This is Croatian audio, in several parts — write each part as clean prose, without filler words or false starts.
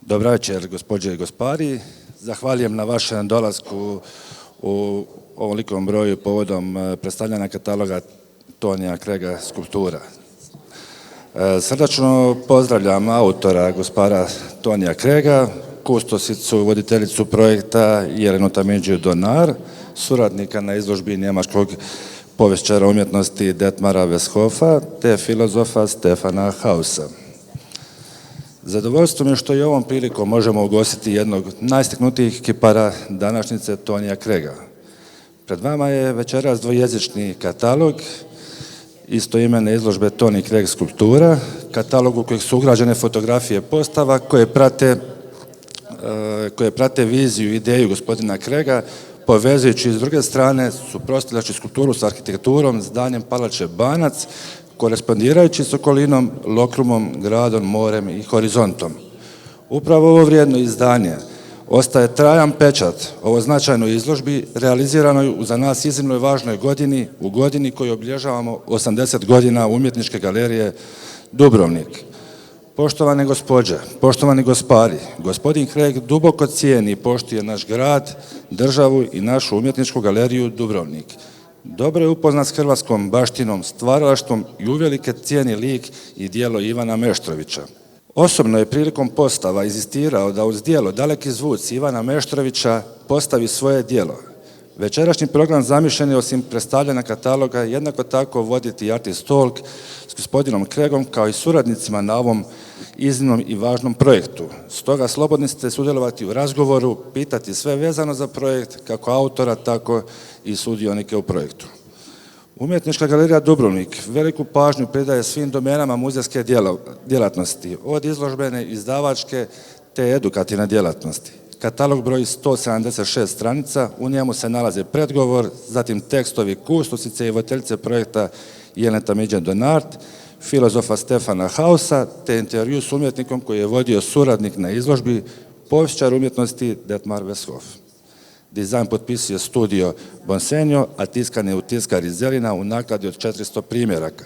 Dobar večer, gospođe i gospari. Zahvaljujem na vašem dolasku u ovolikom broju povodom predstavljanja kataloga Tonyjema Cragga Skulptura. Srdačno pozdravljam autora, gospara Tonyjema Cragga, kustosicu, voditeljicu projekta Jelenu Tamindžiju Donnart, suradnika na izložbi njemačkog povjesničara umjetnosti Detmara Westhoffa te filozofa Stefana Hausa. Zadovoljstvo mi je što i ovom prilikom možemo ugostiti jednog najistaknutijih kipara današnjice Tonyjema Cragga. Pred vama je večeras dvojezični katalog istoimene izložbe Tony Cragg Skulptura, katalog u kojeg su ugrađene fotografije postava koje prate viziju i ideju gospodina Cragga, povezujući s druge strane suprotstavljajući skulpturu s arhitekturom, zdanjem palače Banac, korespondirajući s okolinom, lokrumom, gradom, morem i horizontom. Upravo ovo vrijedno izdanje ostaje trajan pečat ovo značajnoj izložbi realiziranoj u za nas iznimno važnoj godini, u godini koju obilježavamo 80 godina Umjetničke galerije Dubrovnik. Poštovane gospođe, poštovani gospari, gospodin Cragg duboko cijeni i poštuje naš grad, državu i našu Umjetničku galeriju Dubrovnik. Dobro je upoznat s hrvatskom baštinom, stvaralaštvom i uvelike cijeni lik i djelo Ivana Meštrovića. Osobno je prilikom postava inzistirao da uz djelo Daleki zvuci Ivana Meštrovića postavi svoje djelo. Večerašnji program zamišljen je osim predstavljanja kataloga jednako tako voditi artist talk s gospodinom Craggom kao i suradnicima na ovom iznimnom i važnom projektu. Stoga slobodni ste sudjelovati u razgovoru, pitati sve vezano za projekt, kako autora, tako i sudionike u projektu. Umjetnička galerija Dubrovnik veliku pažnju pridaje svim domenama muzejske djelatnosti, od izložbene, izdavačke te edukativne djelatnosti. Katalog broji 176 stranica, u njemu se nalaze predgovor, zatim tekstovi kustosice i voditeljice projekta Jelene Tamindžije Donnart, filozofa Stefana Hausa, te intervju s umjetnikom koji je vodio suradnik na izložbi, povjesničar umjetnosti Detmar Westhoff. Dizajn potpisuje Studio Bonsenjo, a tiskan je u Tiskari Zelina u nakladi od 400 primjeraka.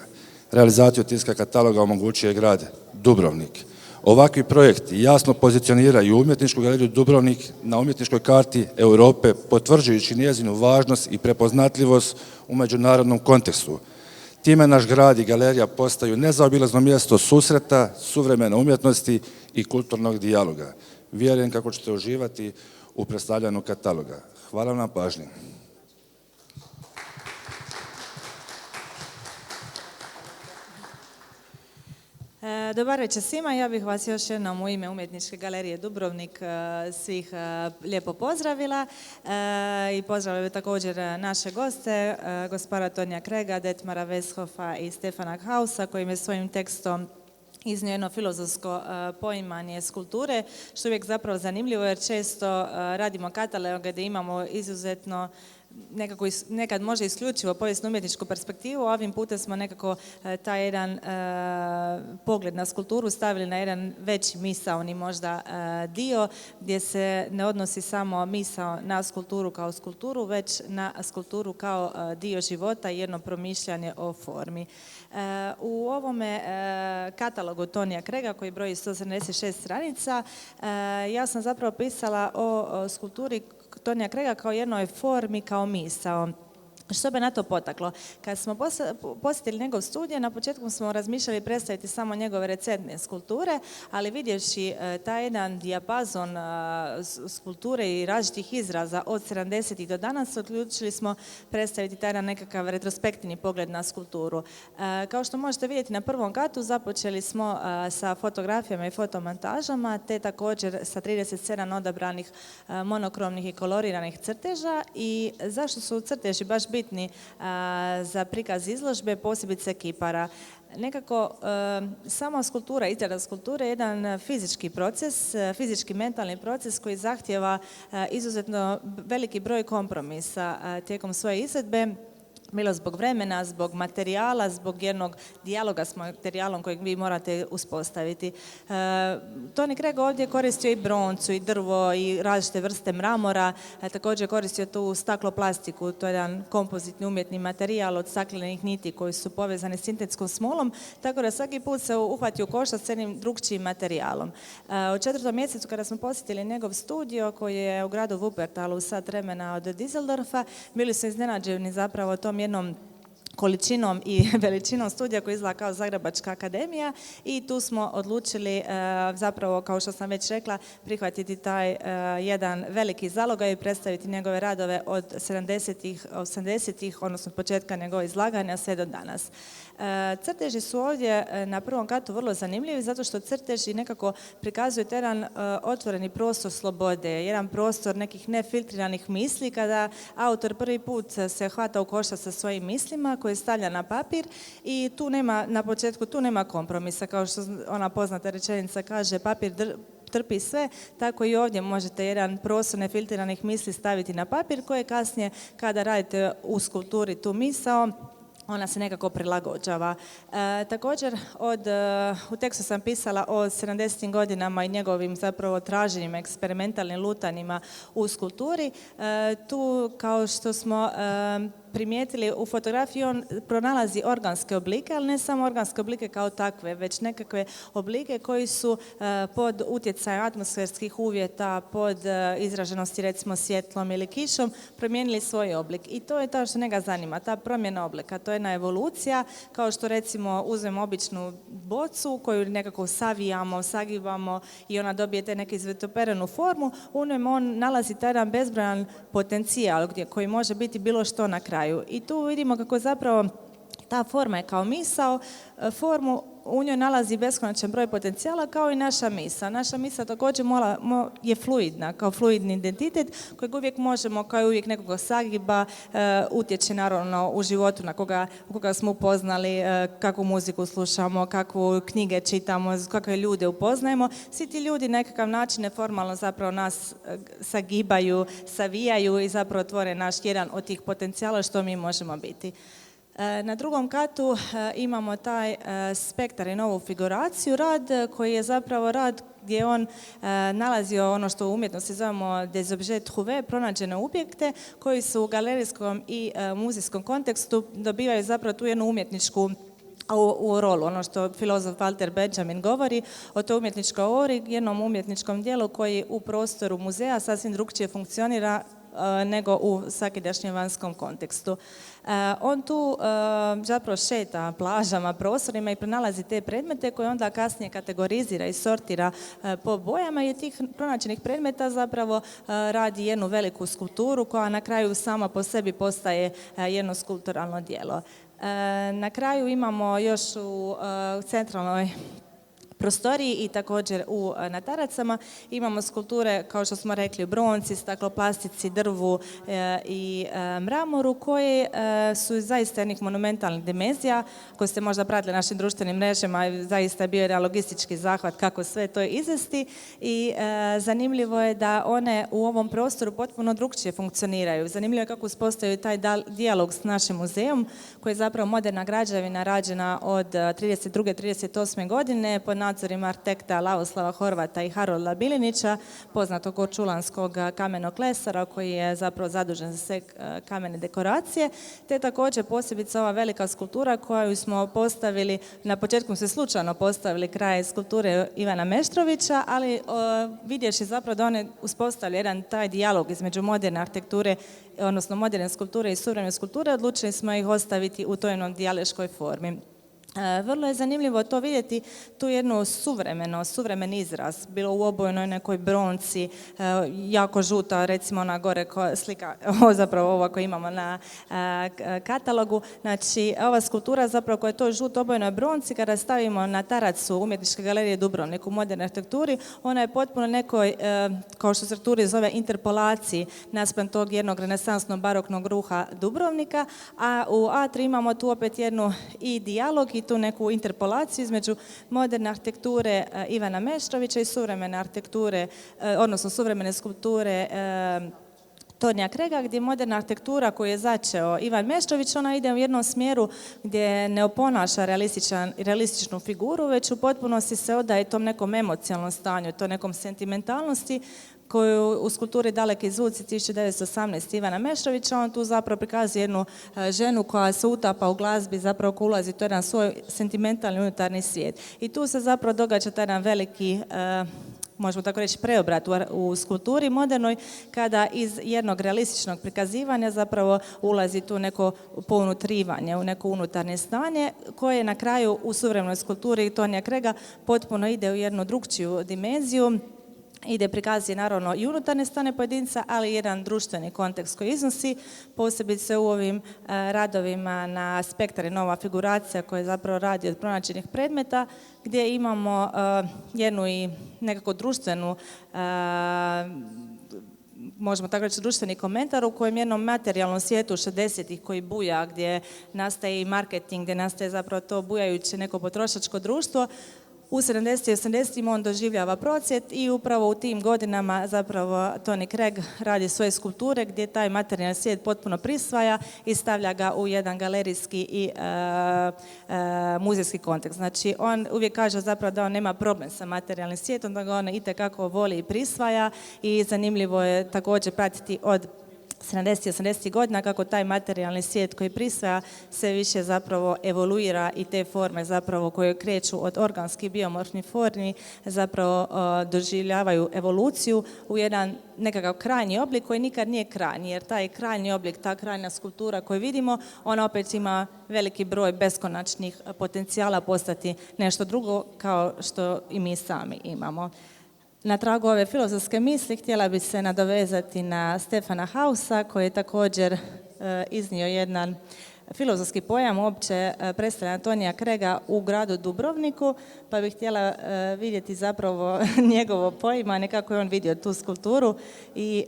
Realizaciju tiska kataloga omogućuje grad Dubrovnik. Ovakvi projekti jasno pozicioniraju Umjetničku galeriju Dubrovnik na umjetničkoj karti Europe, potvrđujući njezinu važnost i prepoznatljivost u međunarodnom kontekstu. Time naš grad i galerija postaju nezaobilazno mjesto susreta, suvremene umjetnosti i kulturnog dijaloga. Vjerujem kako ćete uživati u predstavljanju kataloga. Hvala vam na pažnji. Dobar večer svima, ja bih vas još jednom u ime Umjetničke galerije Dubrovnik svih lijepo pozdravila i pozdravila bih također naše goste, gospara Tonyjema Cragga, Detmara Westhoffa i Stefana Hausa, kojim je svojim tekstom iznio jedno filozofsko poimanje skulpture, što je uvijek zapravo zanimljivo jer često radimo kataloge gdje imamo izuzetno nekad možda isključivo povijesno umjetničku perspektivu, a ovim putem smo nekako taj jedan pogled na skulpturu stavili na jedan veći misaoni možda dio, gdje se ne odnosi samo misao na skulpturu kao skulpturu, već na skulpturu kao dio života i jedno promišljanje o formi. U ovome katalogu Tonyjema Cragga, koji broji 176 stranica, ja sam zapravo pisala o skulpturi Tonyjema Cragga kao jednoj formi, kao misao. Što bi na to potaklo? Kad smo posjetili njegov studij, na početku smo razmišljali predstaviti samo njegove recentne skulpture, ali vidjevši taj jedan dijapazon skulpture i različitih izraza od 70-ih do danas, odlučili smo predstaviti taj jedan nekakav retrospektivni pogled na skulpturu. Kao što možete vidjeti na prvom katu, započeli smo sa fotografijama i fotomontažama, te također sa 37 odabranih monokromnih i koloriranih crteža. I zašto su crteži baš bitni za prikaz izložbe, posebice kipara? Nekako sama skulptura, izrada skulpture je jedan fizički proces, fizički mentalni proces koji zahtijeva izuzetno veliki broj kompromisa tijekom svoje izvedbe. bilo zbog vremena, zbog materijala, zbog jednog dijaloga s materijalom kojeg vi morate uspostaviti. Tony Cragg ovdje koristio i broncu, i drvo, i različite vrste mramora, također koristio tu stakloplastiku, to je jedan kompozitni umjetni materijal od staklenih niti koji su povezani s sintetskom smolom, tako da svaki put se uhvati u koštac s jednim drugčijim materijalom. U 4. mjesecu kada smo posjetili njegov studio koji je u gradu Wuppertalu sat vremena od Düsseldorfa, bili smo iznenađeni zapravo tom jednom količinom i veličinom studija koji izgleda kao Zagrebačka akademija i tu smo odlučili zapravo, kao što sam već rekla, prihvatiti taj jedan veliki zalogaj i predstaviti njegove radove od 70-ih, 80-ih, odnosno početka njegove izlaganja sve do danas. Crteži su ovdje na prvom katu vrlo zanimljivi zato što crteži nekako prikazuju jedan otvoreni prostor slobode, jedan prostor nekih nefiltriranih misli kada autor prvi put se hvata u koštac sa svojim mislima koje stavlja na papir i tu nema, na početku tu nema kompromisa, kao što ona poznata rečenica kaže, papir trpi sve, tako i ovdje možete jedan prostor nefiltriranih misli staviti na papir koje kasnije kada radite u skulpturi tu misao, ona se nekako prilagođava. Također, u tekstu sam pisala o 70. godinama i njegovim zapravo traženjima, eksperimentalnim lutanjima u skulpturi. Tu, kao što smo primijetili u fotografiji, on pronalazi organske oblike, ali ne samo organske oblike kao takve, već nekakve oblike koji su pod utjecajem atmosferskih uvjeta, pod izraženosti recimo svjetlom ili kišom, promijenili svoj oblik. I to je to što njega zanima, ta promjena oblika. To je jedna evolucija, kao što recimo uzmemo običnu bocu koju nekako savijamo, sagibamo i ona dobije te neke izvitoperenu formu, u njoj on nalazi taj jedan bezbrojan potencijal koji može biti bilo što na kraju. I tu vidimo kako zapravo ta forma je kao misao, formu u njoj nalazi beskonačan broj potencijala kao i naša misa. Naša misa također je fluidna, kao fluidni identitet kojeg uvijek možemo, kao i uvijek nekoga sagiba, utječe naravno u životu na koga smo upoznali, kakvu muziku slušamo, kakvu knjige čitamo, kakve ljude upoznajemo. Svi ti ljudi na nekakav način neformalno zapravo nas sagibaju, savijaju i zapravo tvore naš jedan od tih potencijala što mi možemo biti. Na drugom katu imamo taj spektar i novu figuraciju, rad koji je zapravo rad gdje on nalazio ono što u umjetnosti zovemo des objets trouvés, pronađene objekte koji su u galerijskom i muzejskom kontekstu dobivaju zapravo tu jednu umjetničku u rolu, ono što filozof Walter Benjamin govori o toj umjetničkoj ori, jednom umjetničkom dijelu koji u prostoru muzeja sasvim drukčije funkcionira nego u svakidašnjem vanjskom kontekstu. On tu zapravo šeta plažama, prostorima i pronalazi te predmete koje onda kasnije kategorizira i sortira po bojama i od tih pronađenih predmeta zapravo radi jednu veliku skulpturu koja na kraju sama po sebi postaje jedno skulpturalno djelo. Na kraju imamo još u centralnoj prostoriji i također na taracama imamo skulpture, kao što smo rekli, u bronci, stakloplastici, drvu i mramoru, koje su zaista jednih monumentalnih dimenzija, koje ste možda pratili našim društvenim mrežama, zaista je bio jedan logistički zahvat kako sve to izvesti i zanimljivo je da one u ovom prostoru potpuno drukčije funkcioniraju. Zanimljivo je kako uspostavljaju taj dijalog s našim muzejom, koji je zapravo moderna građevina rađena od 32. 38. godine pod nadzorima arhitekta Lavoslava Horvata i Harolda Bilinića, poznatog korčulanskog kamenog klesara koji je zapravo zadužen za sve kamene dekoracije, te također posebice ova velika skulptura koju smo postavili, na početku se slučajno postavili kraj skulpture Ivana Meštrovića, ali vidjevši zapravo da one uspostavljaju jedan taj dijalog između moderne arhitekture, odnosno moderne skulpture i suvremene skulpture, odlučili smo ih ostaviti u toj jednom dijaleškoj formi. Vrlo je zanimljivo to vidjeti, tu jednu suvremeni izraz, bilo u obojnoj nekoj bronci, jako žuta, recimo ona gore slika, zapravo ova koju imamo na katalogu. Znači, ova skulptura zapravo koja je to žuto obojnoj bronci, kada stavimo na taracu Umjetničke galerije Dubrovnik u modernoj arhitekturi, ona je potpuno nekoj, kao što se arhitekturi zove, interpolaciji naspram tog jednog renesansnog baroknog ruha Dubrovnika, a u A3 imamo tu opet jednu i dijalog i tu neku interpolaciju između moderne arhitekture Ivana Meštrovića i suvremene arhitekture, odnosno suvremene skulpture Tonija Cragga, gdje moderna arhitektura koju je začeo Ivan Meštrović, ona ide u jednom smjeru gdje ne oponaša realističnu figuru, već u potpunosti se odaje tom nekom emocionalnom stanju, to nekom sentimentalnosti, koju u skulpturi Daleki zvuci 1918 Ivana Meštrovića, on tu zapravo prikazuje jednu ženu koja se utapa u glazbi, zapravo ko ulazi u to jedan svoj sentimentalni unutarnji svijet. I tu se zapravo događa taj jedan veliki, možemo tako reći, preobrat u skulpturi modernoj, kada iz jednog realističnog prikazivanja zapravo ulazi tu neko pounutrivanje, u neko unutarnje stanje, koje na kraju u suvremenoj skulpturi Tonija Cragga potpuno ide u jednu drugčiju dimenziju, ide prikazuje naravno i unutarnje stanje pojedinca, ali i jedan društveni kontekst koji iznosi, posebice u ovim radovima na spektar i nova figuracija koja zapravo radi od pronađenih predmeta, gdje imamo jednu i nekako društvenu, možemo tako reći, društveni komentar u kojem jednom materijalnom svijetu 60-ih koji buja, gdje nastaje i marketing, gdje nastaje zapravo to bujajuće neko potrošačko društvo, u 70. i 80. on doživljava procjet i upravo u tim godinama zapravo Tony Cragg radi svoje skulpture gdje taj materijalni svijet potpuno prisvaja i stavlja ga u jedan galerijski i muzejski kontekst. Znači on uvijek kaže zapravo da on nema problem sa materijalnim svijetom, da ga on itekako voli i prisvaja i zanimljivo je također pratiti od 70. i 80. godina kako taj materijalni svijet koji prisvaja sve više zapravo evoluira i te forme zapravo koje kreću od organskih biomorfnih formi zapravo doživljavaju evoluciju u jedan nekakav krajnji oblik koji nikad nije krajnji, jer taj krajnji oblik, ta krajnja skulptura koju vidimo, ona opet ima veliki broj beskonačnih potencijala postati nešto drugo kao što i mi sami imamo. Na tragu ove filozofske misli htjela bi se nadovezati na Stefana Hausa koji je također iznio jedan filozofski pojam uopće predstavljanja Tonija Cragga u gradu Dubrovniku, pa bih htjela vidjeti zapravo njegovo poimanje, kako je on vidio tu skulpturu i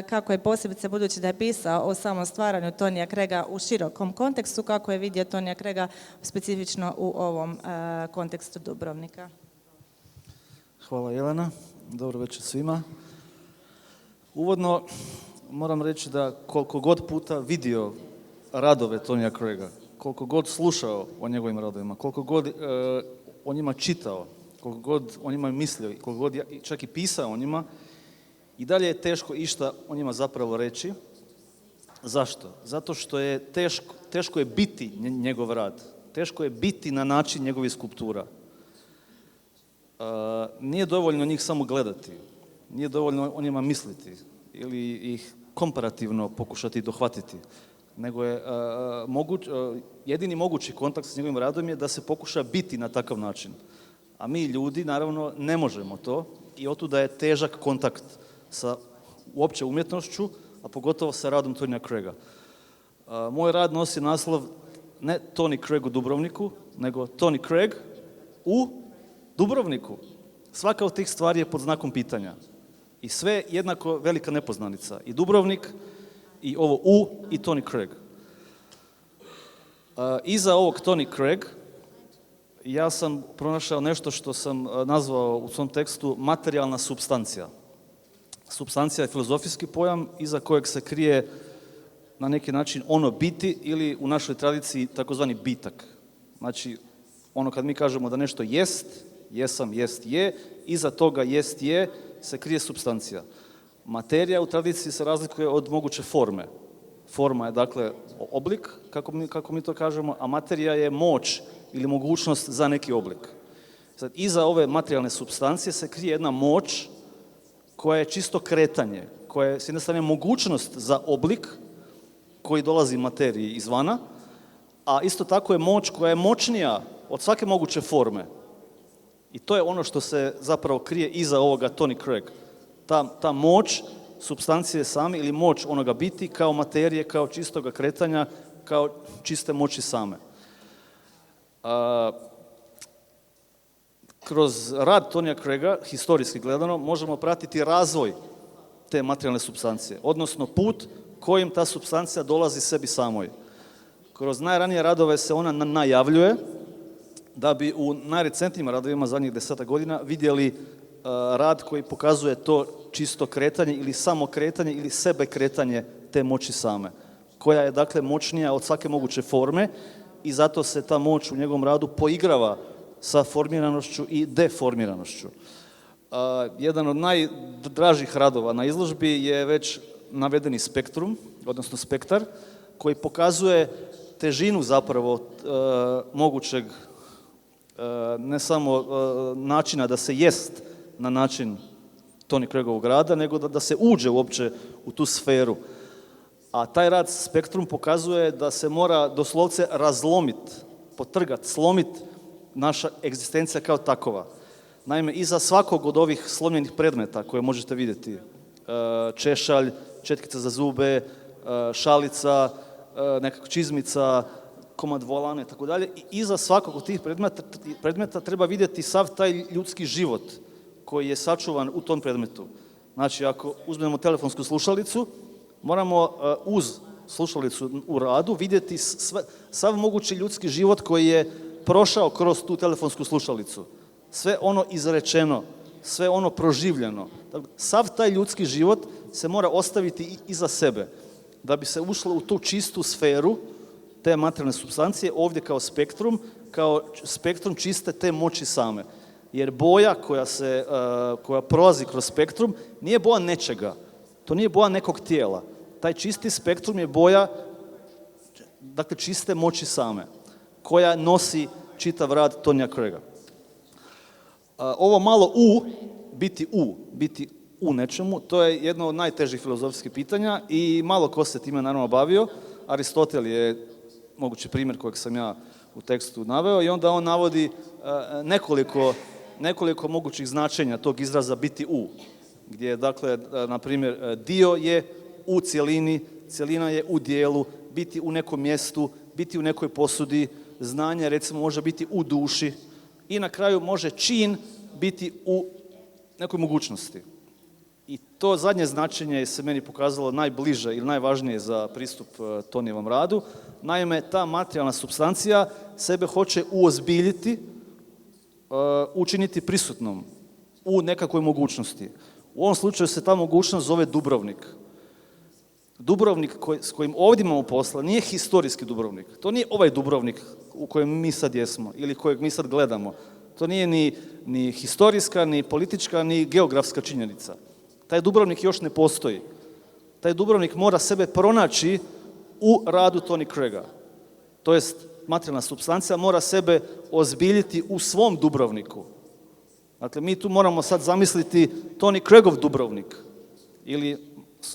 kako je posebice, budući da je pisao o samom stvaranju Tonija Cragga u širokom kontekstu, kako je vidio Tonija Cragga specifično u ovom kontekstu Dubrovnika. Hvala Jelena, dobro večer svima. Uvodno moram reći da koliko god puta vidio radove Tonija Cragga, koliko god slušao o njegovim radovima, koliko god o njima čitao, koliko god o njima mislio, koliko god čak i pisao o njima, i dalje je teško išta o njima zapravo reći. Zašto? Zato što je teško je biti njegov rad, teško je biti na način njegovih skulptura. Nije dovoljno njih samo gledati, nije dovoljno o njima misliti ili ih komparativno pokušati dohvatiti, nego je jedini mogući kontakt s njegovim radom je da se pokuša biti na takav način. A mi ljudi, naravno, ne možemo to i otuda je težak kontakt sa uopće umjetnošću, a pogotovo sa radom Tonija Cragga. Moj rad nosi naslov ne Tony Cragg u Dubrovniku, nego Tony Cragg u Dubrovniku. Svaka od tih stvari je pod znakom pitanja. I sve jednako velika nepoznanica. I Dubrovnik, i ovo U, i Tony Cragg. Iza ovog Tony Cragg ja sam pronašao nešto što sam nazvao u svom tekstu materijalna supstancija. Supstancija je filozofijski pojam iza kojeg se krije na neki način ono biti ili u našoj tradiciji takozvani bitak. Znači, ono kad mi kažemo da nešto jest, jesam, jest, je, iza toga jest, je, se krije supstancija. Materija u tradiciji se razlikuje od moguće forme. Forma je dakle oblik, kako mi to kažemo, a materija je moć ili mogućnost za neki oblik. Sad, iza ove materijalne supstancije se krije jedna moć koja je čisto kretanje, koja je s jedne strane mogućnost za oblik koji dolazi materiji izvana, a isto tako je moć koja je moćnija od svake moguće forme. I to je ono što se zapravo krije iza ovoga Tony Cragg. Ta moć supstancije same ili moć onoga biti kao materije, kao čistoga kretanja, kao čiste moći same. Kroz rad Tonija Cragga, historijski gledano, možemo pratiti razvoj te materijalne supstancije, odnosno put kojim ta supstancija dolazi sebi samoj. Kroz najranije radove se ona najavljuje, da bi u najrecentnijim radovima zadnjih 10 godina vidjeli rad koji pokazuje to čisto kretanje ili samo kretanje ili sebe kretanje te moći same, koja je dakle moćnija od svake moguće forme i zato se ta moć u njegovom radu poigrava sa formiranošću i deformiranošću. Jedan od najdražih radova na izložbi je već navedeni spektrum, odnosno spektar, koji pokazuje težinu zapravo mogućeg ne samo načina da se jest na način Tony Craggovog rada, nego da se uđe uopće u tu sferu. A taj rad spektrum pokazuje da se mora doslovce razlomiti, potrgati, slomiti naša egzistencija kao takova. Naime, iza svakog od ovih slomljenih predmeta koje možete vidjeti, češalj, četkica za zube, šalica, nekakva čizmica, komad volane, tako dalje, i iza svakog od tih predmeta treba vidjeti sav taj ljudski život koji je sačuvan u tom predmetu. Znači, ako uzmemo telefonsku slušalicu, moramo uz slušalicu u radu vidjeti sav mogući ljudski život koji je prošao kroz tu telefonsku slušalicu. Sve ono izrečeno, sve ono proživljeno. Sav taj ljudski život se mora ostaviti iza sebe da bi se ušlo u tu čistu sferu te materijalne supstancije, ovdje kao spektrum čiste te moći same. Jer boja koja prolazi kroz spektrum nije boja nečega, to nije boja nekog tijela. Taj čisti spektrum je boja, dakle, čiste moći same, koja nosi čitav rad Tonyja Cragga. Ovo malo biti u nečemu, to je jedno od najtežih filozofskih pitanja i malo ko se time naravno bavio. Aristotel je mogući primjer kojeg sam ja u tekstu naveo i onda on navodi nekoliko mogućih značenja tog izraza biti u, gdje je, dakle, na primjer, dio je u cjelini, cjelina je u dijelu, biti u nekom mjestu, biti u nekoj posudi, znanje, recimo, može biti u duši i na kraju može čin biti u nekoj mogućnosti. I to zadnje značenje se meni pokazalo najbliže ili najvažnije za pristup Tonyjevom radu. Naime, ta materijalna supstancija sebe hoće uozbiljiti, učiniti prisutnom u nekakvoj mogućnosti. U ovom slučaju se ta mogućnost zove Dubrovnik. Dubrovnik s kojim ovdje imamo posla nije historijski Dubrovnik. To nije ovaj Dubrovnik u kojem mi sad jesmo ili kojeg mi sad gledamo. To nije ni historijska, ni politička, ni geografska činjenica. Taj Dubrovnik još ne postoji. Taj Dubrovnik mora sebe pronaći u radu Tony Cragga. To jest, materijalna supstancija mora sebe ozbiljiti u svom Dubrovniku. Dakle, mi tu moramo sad zamisliti Tony Craggov Dubrovnik ili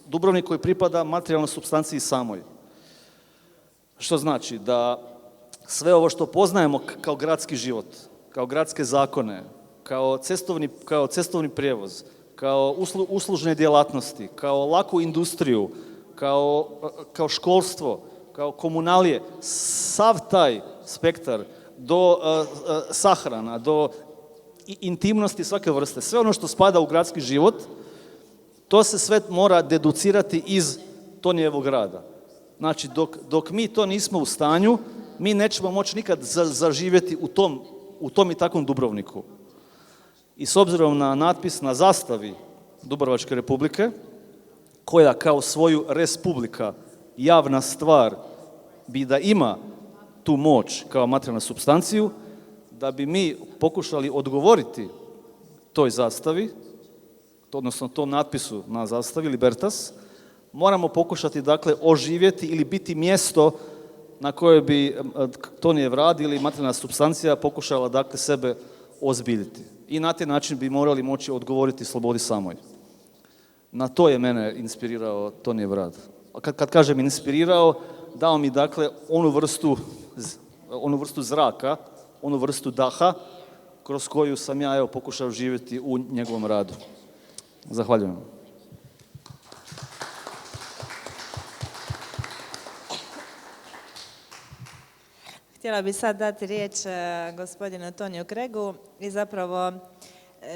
Dubrovnik koji pripada materijalnoj supstanciji samoj. Što znači da sve ovo što poznajemo kao gradski život, kao gradske zakone, kao cestovni prijevoz, kao uslužne djelatnosti, kao laku industriju, kao školstvo, kao komunalije, sav taj spektar do sahrana, do intimnosti svake vrste, sve ono što spada u gradski život, to se sve mora deducirati iz Tonyjevog rada. Znači, dok mi to nismo u stanju, mi nećemo moći nikad zaživjeti u tom i takvom Dubrovniku. I s obzirom na natpis na zastavi Dubrovačke republike, koja kao svoju respublika, javna stvar, bi da ima tu moć kao materijalnu supstanciju, da bi mi pokušali odgovoriti toj zastavi, odnosno tom natpisu na zastavi, Libertas, moramo pokušati, dakle, oživjeti ili biti mjesto na koje bi Tonyjev rad ili materijalna supstancija pokušala, dakle, sebe ozbiljiti. I na taj način bi morali moći odgovoriti slobodi samoj. Na to je mene inspirirao Tonyjev rad. Kad kažem inspirirao, dao mi, dakle, onu vrstu zraka, onu vrstu daha, kroz koju sam ja pokušao živjeti u njegovom radu. Zahvaljujem. Htjela bih sad dati riječ gospodinu Toniju Craggu i zapravo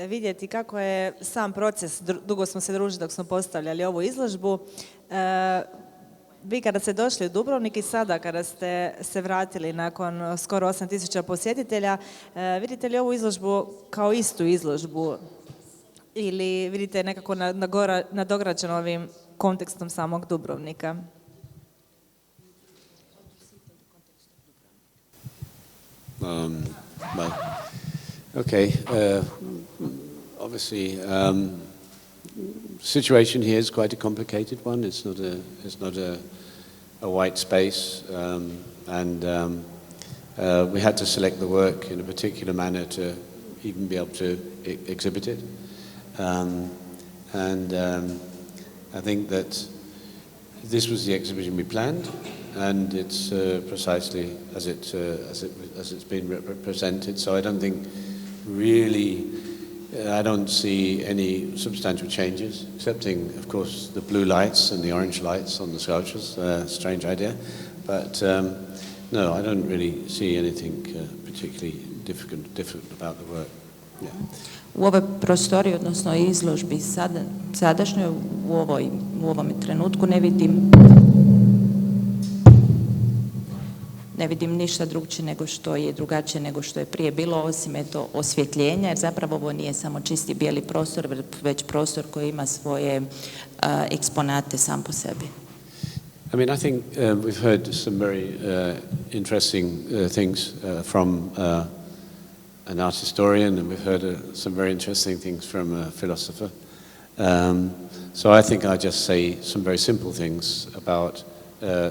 vidjeti kako je sam proces, dugo smo se družili dok smo postavljali ovu izložbu. Vi kada ste došli u Dubrovnik i sada kada ste se vratili nakon skoro 8.000 posjetitelja, vidite li ovu izložbu kao istu izložbu ili vidite nekako nadograđeno ovim kontekstom samog Dubrovnika? Well, okay. Obviously, situation here is quite a complicated one. It's not a white space, and we had to select the work in a particular manner to even be able to exhibit it. I think that this was the exhibition we planned, and it's precisely as it's been presented. So I don't think really. I don't see any substantial changes, excepting, of course, the blue lights and the orange lights on the sculptures. Strange idea, but no, I don't really see anything particularly different about the work. Yeah. U ovoj prostoriji, odnosno izložbi sadašnjoj, u ovom trenutku ne vidim ništa drugačije nego što je prije bilo, osim osvjetljenja, jer zapravo ovo nije samo čisti bijeli prostor, već prostor koji ima svoje eksponate sam po sebi. I mean, I think we've heard some very interesting things from an art historian, and we've heard some very interesting things from a philosopher. So I think I just say some very simple things about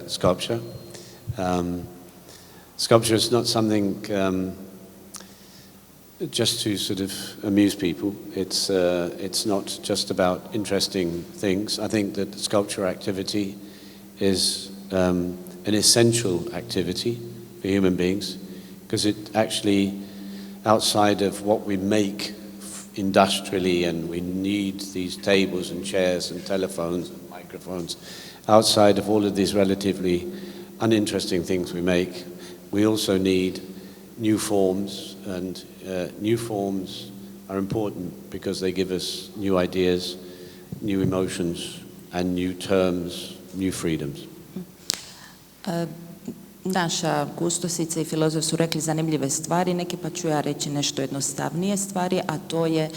sculpture. Sculpture is not something just to sort of amuse people. It's not just about interesting things. I think that sculpture activity is an essential activity for human beings, because it actually, outside of what we make industrially, and we need these tables and chairs and telephones and microphones, outside of all of these relatively uninteresting things we make, we also need new forms, and new forms are important because they give us new ideas, new emotions, and new terms, new freedoms. Naša kustosica i filozof su rekli zanimljive stvari, neke pa ću ja reći nešto jednostavnije stvari, a to je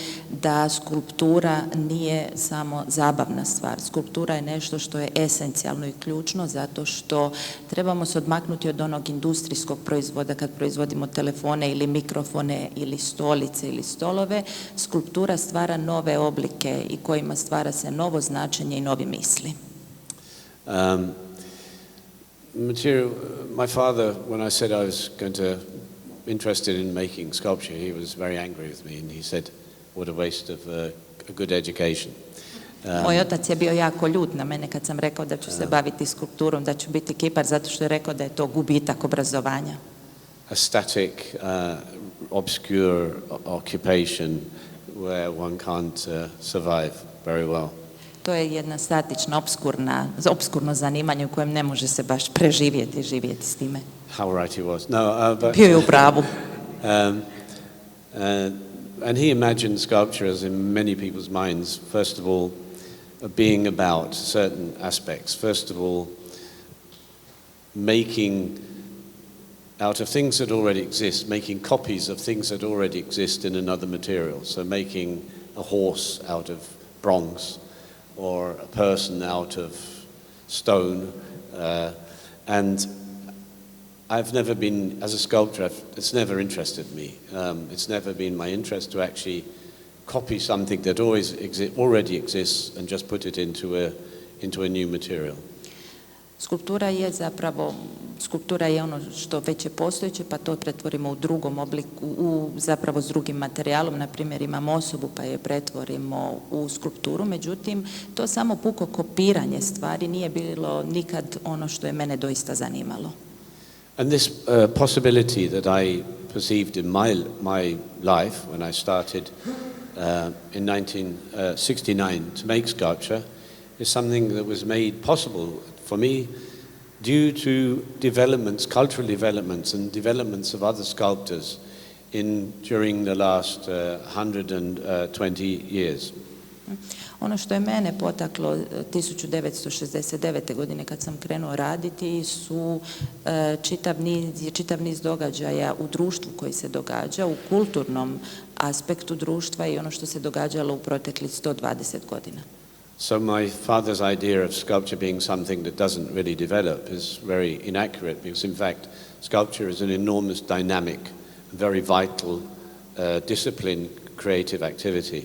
da skulptura nije samo zabavna stvar. Skulptura je nešto što je esencijalno i ključno, zato što trebamo se odmaknuti od onog industrijskog proizvoda kad proizvodimo telefone ili mikrofone ili stolice ili stolove. Skulptura stvara nove oblike i kojima stvara se novo značenje i novi misli. Material. My father, when I said I was interested in making sculpture, he was very angry with me, and he said, "What a waste of a good education." Moj otac je bio jako ljut na mene kad sam rekao da ću se baviti skulpturom, da ću biti kipar, zato što je rekao da je to gubitak obrazovanja. A static, obscure occupation where one can't survive very well. To je jedna statična, obskurno zanimanje u kojem ne može se baš preživjeti, živjeti s time. How right he was. No, but, bio je u pravu. And he imagined sculpture as in many people's minds, first of all, being about certain aspects. First of all, making out of things that already exist, making copies of things that already exist in another material. So making a horse out of bronze, or a person out of stone, and I've never been, as a sculptor, it's never interested me. It's never been my interest to actually copy something that already exists and just put it into a new material. Skulptura je ono što već je postojeće, pa to pretvorimo u drugom obliku, zapravo s drugim materijalom. Na primjer, imamo osobu pa je pretvorimo u skulpturu, međutim, to samo puko kopiranje stvari nije bilo nikad ono što je mene doista zanimalo. And this possibility that I perceived in my life when I started in 1969 to make sculpture is something that was made possible for me due to developments, cultural developments and developments of other sculptors during the last 120 years. Ono što je mene potaklo 1969. godine kad sam krenuo raditi su čitav niz događaja u društvu koji se događa, u kulturnom aspektu društva i ono što se događalo u proteklih 120 godina. So my father's idea of sculpture being something that doesn't really develop is very inaccurate, because in fact sculpture is an enormous dynamic, very vital discipline, creative activity.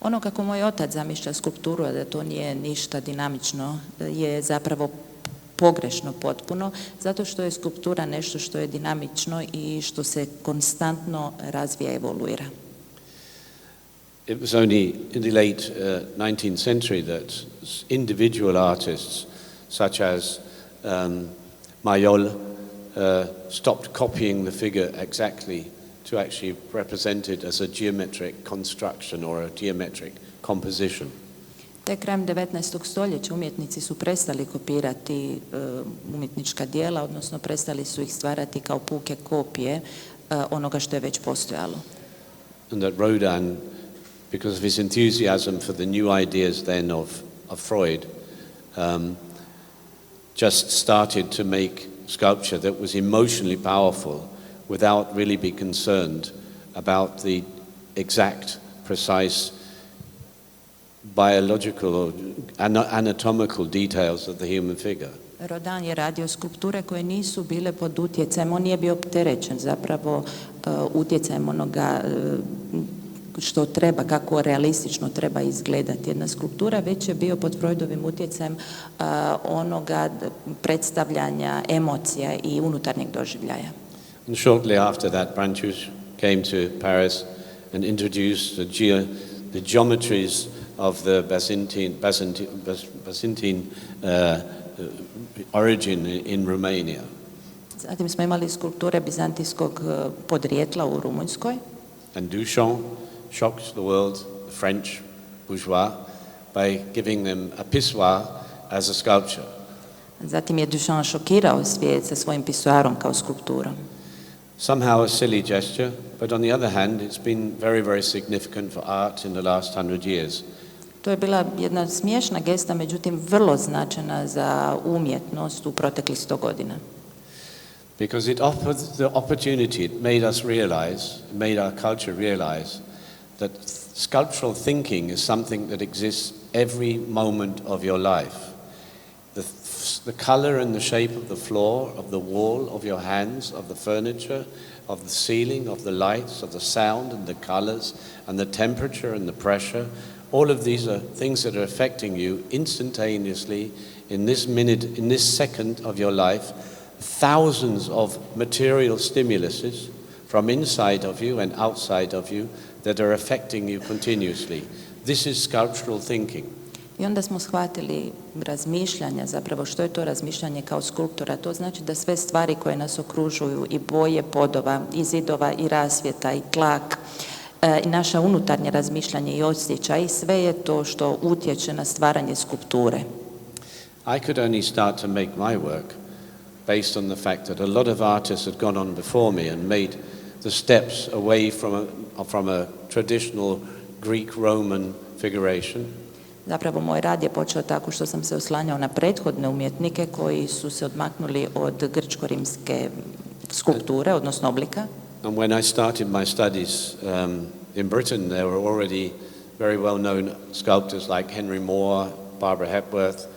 Ono kako moj otac zamišlja skulpturu, a da to nije ništa dinamično, je zapravo pogrešno potpuno, zato što je skulptura nešto što je dinamično i što se konstantno razvija i evoluira. It was only in the late 19th century that individual artists such as Mayol stopped copying the figure exactly to actually represent it as a geometric construction or a geometric composition. Tek krajem 19. stoljeća umjetnici su prestali kopirati umjetnička djela, odnosno prestali su ih stvarati kao puke kopije onoga što je već postojalo. And that Rodin, because of his enthusiasm for the new ideas then of Freud, just started to make sculpture that was emotionally powerful without really be concerned about the exact, precise biological or anatomical details of the human figure. Rodin je radio skulpture koje nisu bile pod utjecajem, on nije bio opterećen zapravo utjecajem onoga što treba, kako realistično treba izgledati jedna skulptura, već je bio pod Freudovim utjecajem onoga predstavljanja emocija i unutarnjeg doživljaja. And shortly after that, Brancusi came to Paris and introduced the geometries of the Byzantine origin in Romania. Zatim smo imali skulpture bizantijskog podrijetla u Rumunjskoj. And Duchamp shocked the world, the French bourgeois, by giving them a pissoir as a sculpture. Zatim je Duchamp šokirao svijet sa svojim pisoarom kao skulpturom. Somehow a silly gesture, but on the other hand, it's been very, very significant for art in the last 100 years. To je bila jedna smiješna gesta, međutim vrlo značajna za umjetnost u proteklih 100 godina. Because it offered the opportunity, it made us realize, made our culture realize that sculptural thinking is something that exists every moment of your life. The color and the shape of the floor, of the wall, of your hands, of the furniture, of the ceiling, of the lights, of the sound and the colors and the temperature and the pressure, all of these are things that are affecting you instantaneously in this minute, in this second of your life. Thousands of material stimuluses from inside of you and outside of you that are affecting you continuously. This is sculptural thinking. I onda smo shvatili razmišljanja, zapravo što je to razmišljanje kao skulptora. To znači da sve stvari koje nas okružuju, i boje podova, i zidova, i rasvjeta, i tlak, i naša unutarnje razmišljanje i osjećaj, sve je to što utječe na stvaranje skulpture. I could only start to make my work based on the fact that a lot of artists had gone on before me and made the steps away from a traditional Greek-Roman figuration. Zapravo moj rad je počeo tako što sam se oslanjao na prethodne umjetnike koji su se odmaknuli od grčko-rimske skulpture, odnosno oblika. And when I started my studies in Britain, there were already very well-known sculptors like Henry Moore, Barbara Hepworth,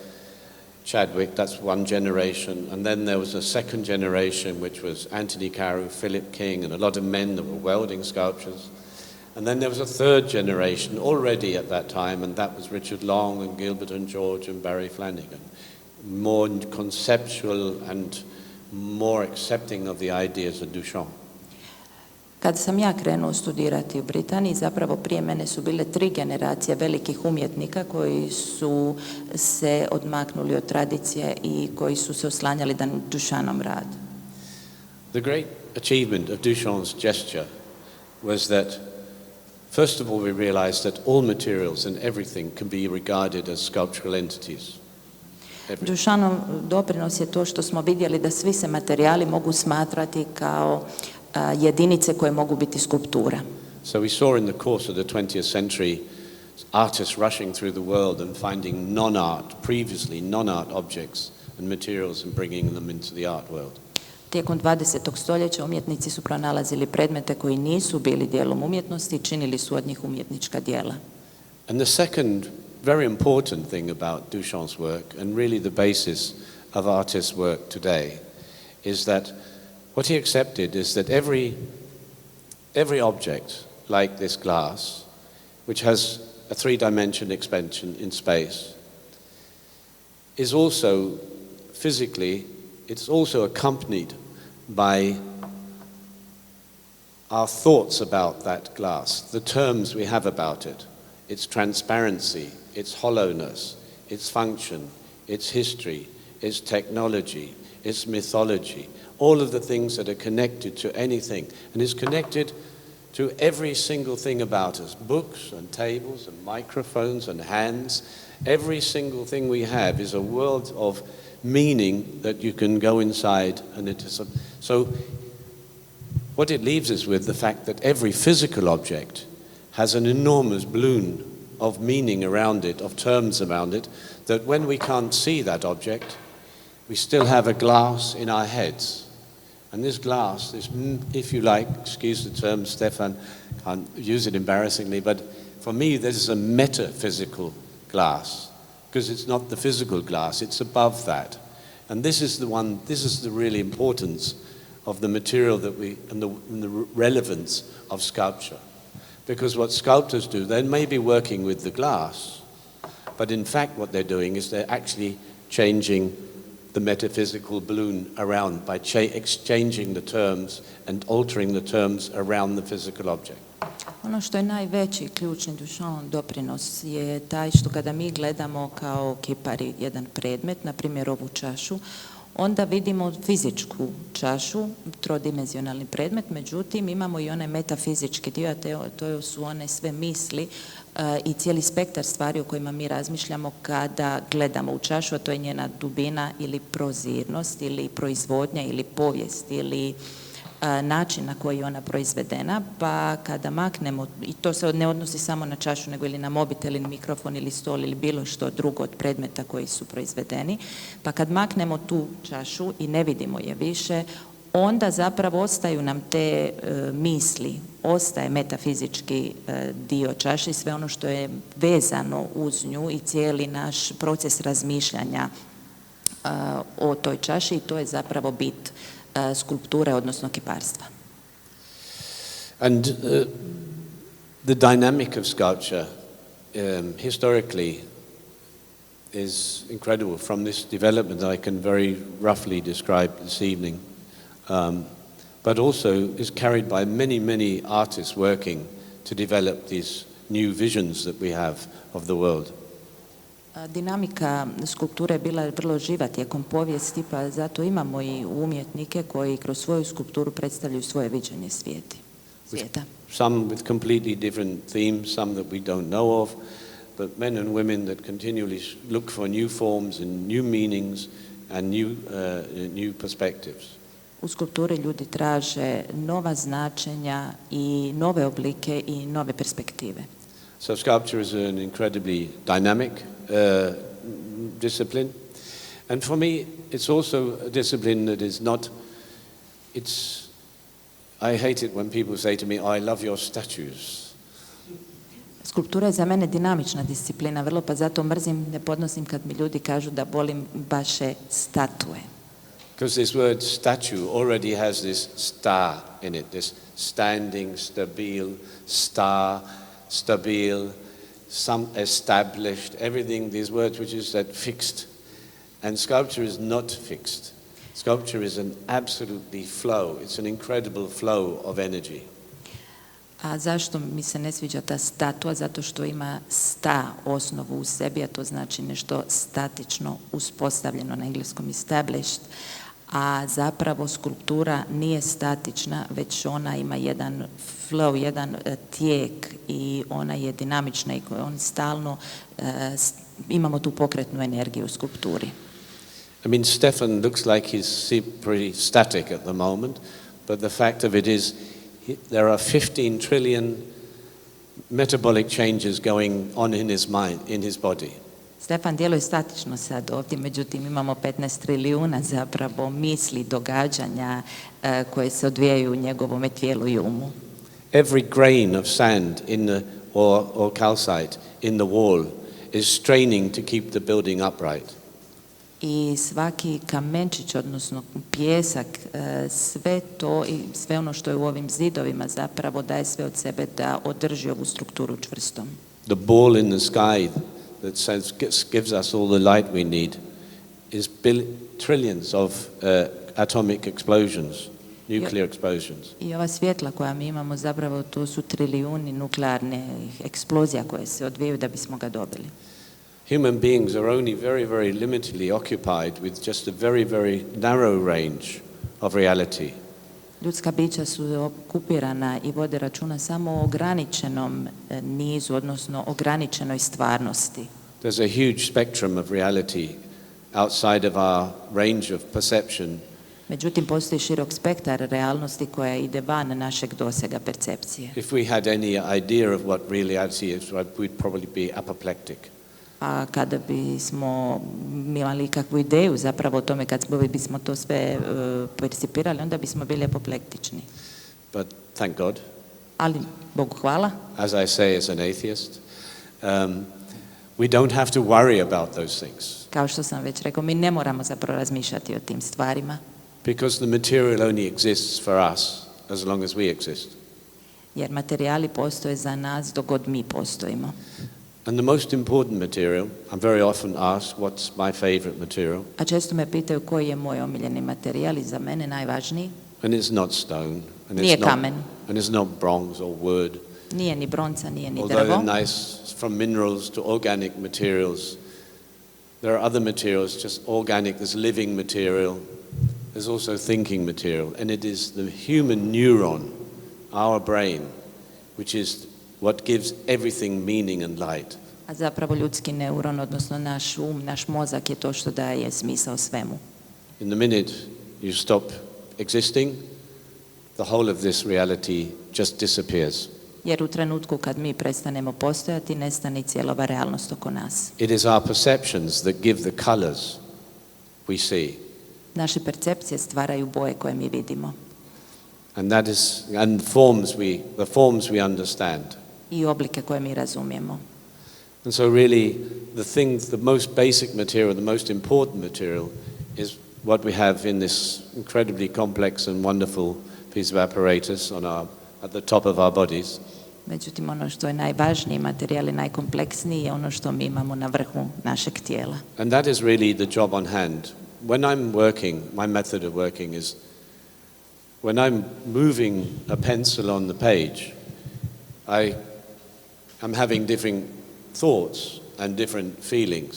Chadwick, that's one generation. And then there was a second generation, which was Anthony Carew, Philip King, and a lot of men that were welding sculptures. And then there was a third generation already at that time, and that was Richard Long and Gilbert and George and Barry Flanagan. More conceptual and more accepting of the ideas of Duchamp. Kad sam ja krenuo studirati u Britaniji, zapravo prije mene su bile 3 generacije velikih umjetnika koji su se odmaknuli od tradicije i koji su se oslanjali na Duchampov rad. The great achievement of Duchamp's gesture was that, first of all, we realized that all materials and everything can be regarded as sculptural entities. Duchampov doprinos je to što smo vidjeli da svi se materijali mogu smatrati kao jedinice koje mogu biti skulptura. So we saw in the course of the 20th century artists rushing through the world and finding previously non-art objects and materials and bringing them into the art world. Tijekom 20. stoljeća umjetnici su pronalazili predmete koji nisu bili dijelom umjetnosti i činili su od njih umjetnička djela. And the second very important thing about Duchamp's work, and really the basis of artists' work today, is that what he accepted is that every object, like this glass, which has a three-dimensional expansion in space, is also physically, it's also accompanied by our thoughts about that glass, the terms we have about it, its transparency, its hollowness, its function, its history, its technology, its mythology, all of the things that are connected to anything. And it's connected to every single thing about us, books and tables and microphones and hands. Every single thing we have is a world of meaning that you can go inside, and it is so what it leaves us with, the fact that every physical object has an enormous balloon of meaning around it, of terms around it, that when we can't see that object, we still have a glass in our heads. And this glass, this, if you like, excuse the term, Stefan, can't use it embarrassingly, but for me this is a metaphysical glass, because it's not the physical glass, it's above that. And this is the really importance of the material that and the relevance of sculpture. Because what sculptors do, they may be working with the glass, but in fact what they're doing is they're actually changing the metaphysical balloon around by exchanging the terms and altering the terms around the physical object. Ono što je najveći ključni Duchamp doprinos je taj što kada mi gledamo kao kipari jedan predmet, na primjer ovu čašu, onda vidimo fizičku čašu, trodimenzionalni predmet, međutim imamo i onaj metafizički dio, a to su one sve misli i cijeli spektar stvari o kojima mi razmišljamo kada gledamo u čašu, a to je njena dubina ili prozirnost ili proizvodnja ili povijest ili način na koji je ona proizvedena, pa kada maknemo, i to se ne odnosi samo na čašu, nego ili na mobitel, ili mikrofon, ili stol, ili bilo što drugo od predmeta koji su proizvedeni, pa kad maknemo tu čašu i ne vidimo je više, onda zapravo ostaju nam te misli, ostaje metafizički dio čaše i sve ono što je vezano uz nju i cijeli naš proces razmišljanja o toj čaši, i to je zapravo bit skulpture, odnosno kiparstva. And the dynamic of sculpture historically is incredible. From this development I can very roughly describe this evening, but also is carried by many, many artists working to develop these new visions that we have of the world. Dinamika skulpture je bila vrlo živa tijekom povijesti, pa zato imamo i umjetnike koji kroz svoju skulpturu predstavljaju svoje viđenje svijeta. Some with completely different themes, some that we don't know of, but men and women that continually look for new forms and new meanings and new perspectives. U skulpturi ljudi traže nova značenja i nove oblike i nove perspektive. So sculpture is an incredibly dynamic discipline, and for me it's also a discipline that is not, I hate it when people say to me, I love your statues. Skulptura je za mene dinamična disciplina, vrlo, pa zato mrzim, ne podnosim kad mi ljudi kažu da volim vaše statue. Because this word statue already has this sta in it, this standing, stabil, some established, everything, these words which is that fixed. And sculpture is not fixed. Sculpture is an absolutely flow. It's an incredible flow of energy. A zašto mi se ne sviđa ta statua? Zato što ima sta osnovu u sebi, a to znači nešto statično, uspostavljeno, na engleskom established. A zapravo skulptura nije statična, već ona ima jedan flow, jedan tijek i ona je dinamična i on stalno, imamo tu pokretnu energiju u skulpturi. I mean, Stefan looks like he's pretty static at the moment, but the fact of it is there are 15 trillion metabolic changes going on in his mind, in his body. Stefan djeluje statično sad ovdje, međutim imamo 15 trilijuna zapravo misli, događanja koje se odvijaju u njegovome tijelu i umu. Every grain of sand in the, or calcite in the wall is straining to keep the building upright. I svaki kamenčić, odnosno pijesak, sve to i sve ono što je u ovim zidovima zapravo daje sve od sebe da održi ovu strukturu čvrstom. The ball in the sky that gives us all the light we need is trillions of atomic explosions, nuclear explosions. I ova svjetla koja mi imamo zapravo to su trilijuni nuklearnih eksplozija koje se odvijaju da bismo ga dobili. Human beings are only very, very limitedly occupied with just a very, very narrow range of reality. Ljudska bića su okupirana i vode računa samo o ograničenom nizu, odnosno ograničenoj stvarnosti. There's a huge spectrum of reality outside of our range of perception. Međutim, postoji širok spektar realnosti koja ide van našeg dosega percepcije. If we had any idea of what reality is, we'd probably be apoplectic. A kada bismo imali kakvu ideju zapravo o tome, kad bismo to sve percipirali, onda bismo bili apoplektični. But thank God. Ali, Bogu hvala. As I say as an atheist, we don't have to worry about those things. Kao što sam već rekao, mi ne moramo zapravo razmišljati o tim stvarima. Because the material only exists for us as long as we exist. Jer materijali postoje za nas dok god mi postojimo. And the most important material, I'm very often asked what's my favorite material. A često me pitaju koji je moj omiljeni materijal i za mene najvažniji. And it's not stone. And Nije kamen. And it's not bronze or wood. Nije ni bronca, nije ni drvo. Although they're nice, from minerals to organic materials, there are other materials, just organic, there's living material. There's also thinking material. And it is the human neuron, our brain, which is what gives everything meaning and light. A zapravo ljudski neuron, odnosno naš naš mozak je to što daje smisao svemu. In the minute you stop existing, the whole of this reality just disappears. Jer u trenutku kad mi prestanemo postojati, nestane cijela ova realnost oko nas. It is our perceptions that give the colors we see. Naše percepcije stvaraju boje koje mi vidimo. And the forms we understand. I oblike koje mi razumijemo. And so really the most basic material, the most important material is what we have in this incredibly complex and wonderful piece of apparatus at the top of our bodies. Međutim, ono što je najvažniji materijal i najkompleksniji je ono što mi imamo na vrhu našeg tijela. And that is really the job on hand. When I'm working, my method of working is when I'm moving a pencil on the page, I'm having different thoughts and different feelings.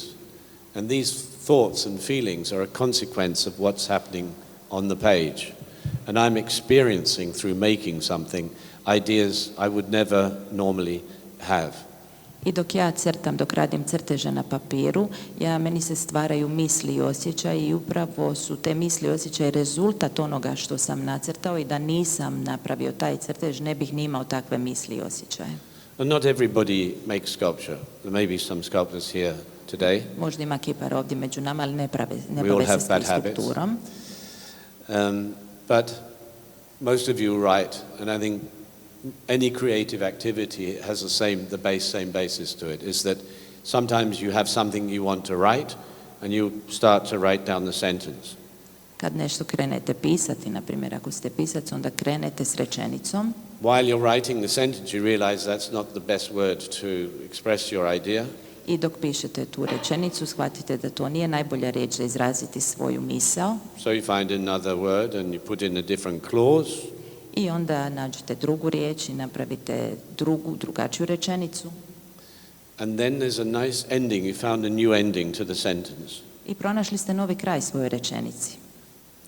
And these thoughts and feelings are a consequence of what's happening on the page. And I'm experiencing through making something ideas I would never normally have. I dok ja crtam, dok radim crteže na papiru, meni se stvaraju misli i osjećaj i upravo su te misli i osjećaj rezultat onoga što sam nacrtao i da nisam napravio taj crtež, ne bih ni imao takve misli i osjećaje. And not everybody makes sculpture. There may be some sculptors here today. Možda ima kipara ovdje među nama, ali ne bave se s skulpturom. But most of you write, and I think any creative activity has the same basis to it, is that sometimes you have something you want to write and you start to write down the sentence. Kad nešto krenete pisati, na primjer ako ste pisac, onda krenete s rečenicom. While you're writing the sentence, you realize that's not the best word to express your idea. I dok pišete tu rečenicu, shvatite da to nije najbolja riječ za izraziti svoju misao. So you find another word and you put in a different clause. I onda nađete drugu riječ i napravite drugačiju rečenicu. And then there's a nice ending. You found a new ending to the sentence. I pronašli ste novi kraj svojoj rečenici.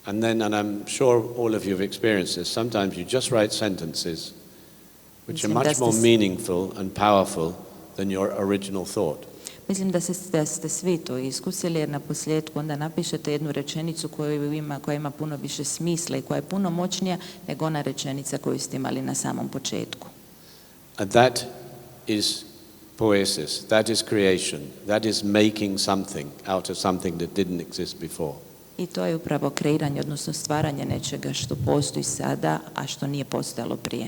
And I'm sure all of you have experienced this. Sometimes you just write sentences which are much more meaningful and powerful than your original thought. Mislim da ste svi to iskusili, jer na posljedku onda napišete jednu rečenicu koja ima puno više smisla i koja je puno moćnija nego ona rečenica koju ste imali na samom početku. And that is poiesis. That is creation. That is making something out of something that didn't exist before. I to je upravo kreiranje, odnosno stvaranje nečega što postoji sada, a što nije postojalo prije.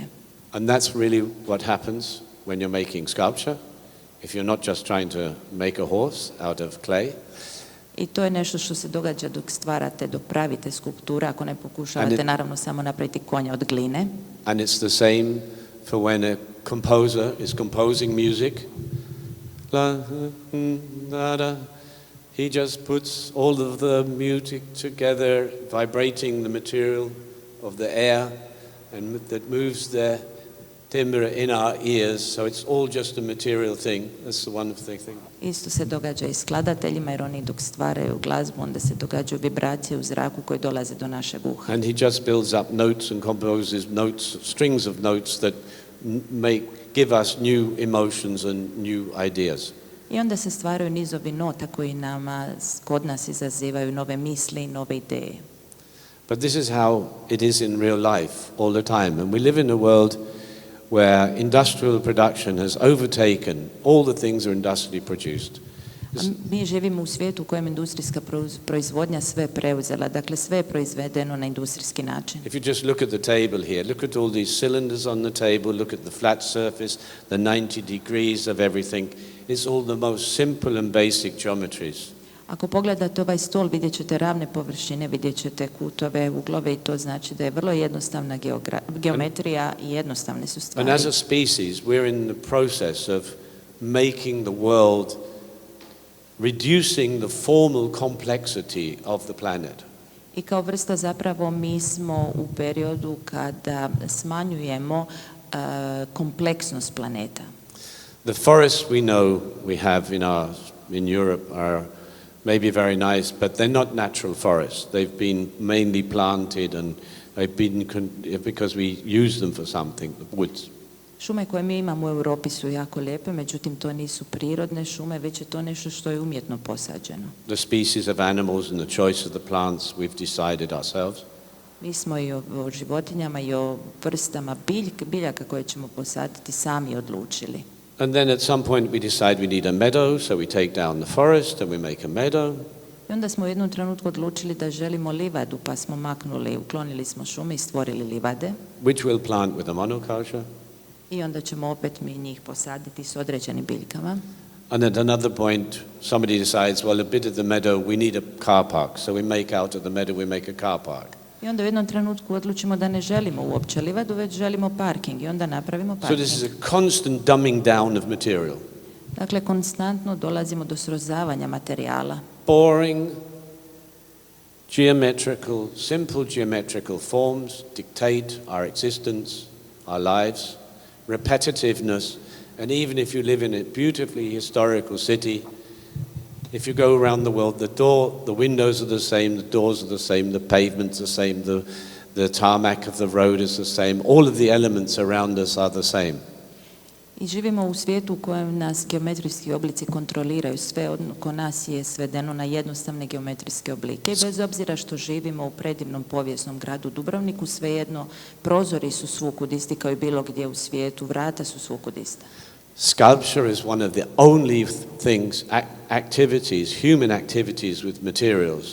And that's really what happens when you're making sculpture. If you're not just trying to make a horse out of clay. I to je nešto što se događa dok stvarate, dok pravite skulpture, ako ne pokušavate naravno samo napraviti konja od gline. And it's the same for when a composer is composing music. La, da, da. He just puts all of the music together, vibrating the material of the air, and that moves the timbre in our ears, so it's all just a material thing. That's the wonderful thing. Isto se događa i skladateljima, jer oni dok stvaraju glazbu, onda se događaju vibracije u zraku koje dolaze do našeg uha. And he just builds up notes and composes notes, strings of notes that give us new emotions and new ideas. I onda se stvaraju nizovi nota koji kod nas izazivaju nove misli i nove ideje. But this is how it is in real life all the time. And we live in a world where industrial production has overtaken all the things that are industrially produced. Mi živimo u svijetu u kojem industrijska proizvodnja sve preuzela, dakle sve je proizvedeno na industrijski način. If you just look at the table here, look at all these cylinders on the table, look at the flat surface, the 90 degrees of everything, it's all the most simple and basic geometries. Ako pogledate ovaj stol, vidjet ćete ravne površine, vidjet ćete kutove, uglove i to znači da je vrlo jednostavna geometrija i jednostavne su stvari. And as a species, we're in the process of making the world, reducing the formal complexity of the planet. I kao vrsta zapravo mi smo u periodu kada smanjujemo kompleksnost planeta. The forests we know we have in Europe are maybe very nice, but they're not natural forests. They've been mainly planted and they've been because we use them for something, the woods. Šume koje mi imamo u Europi su jako lijepe, međutim to nisu prirodne šume, već je to nešto što je umjetno posađeno. The species of animals and the choice of the plants we've decided ourselves. Mi smo i o životinjama i o vrstama biljaka koje ćemo posaditi sami odlučili. And then at some point we decide we need a meadow, so we take down the forest and we make a meadow. I onda smo u jednom trenutku odlučili da želimo livadu, pa smo uklonili smo šume i stvorili livade. Which we'll plant with a monoculture. I onda ćemo opet mi njih posaditi s određenim biljkama. And at another point somebody decides, well, a bit of the meadow we need a car park, so we make out of the meadow we make a car park. I onda u jednom trenutku odlučimo da ne želimo uopće livadu, već želimo parking i onda napravimo parking. So this is a constant dumbing down of material. Dakle, konstantno dolazimo do srozavanja materijala. Boring, simple geometrical forms dictate our existence, our lives, repetitiveness, and even if you live in a beautifully historical city, if you go around the world, the windows are the same, the doors are the same, the pavement's the same, the tarmac of the road is the same, all of the elements around us are the same. I živimo u svijetu u kojem nas geometrijski oblici kontroliraju, sve oko nas je svedeno na jednostavne geometrijske oblike. I bez obzira što živimo u predivnom povijesnom gradu Dubrovniku, svejedno prozori su svukud isti kao i bilo gdje u svijetu, vrata su svukud ista. Sculpture is one of the only things, activities, human activities with materials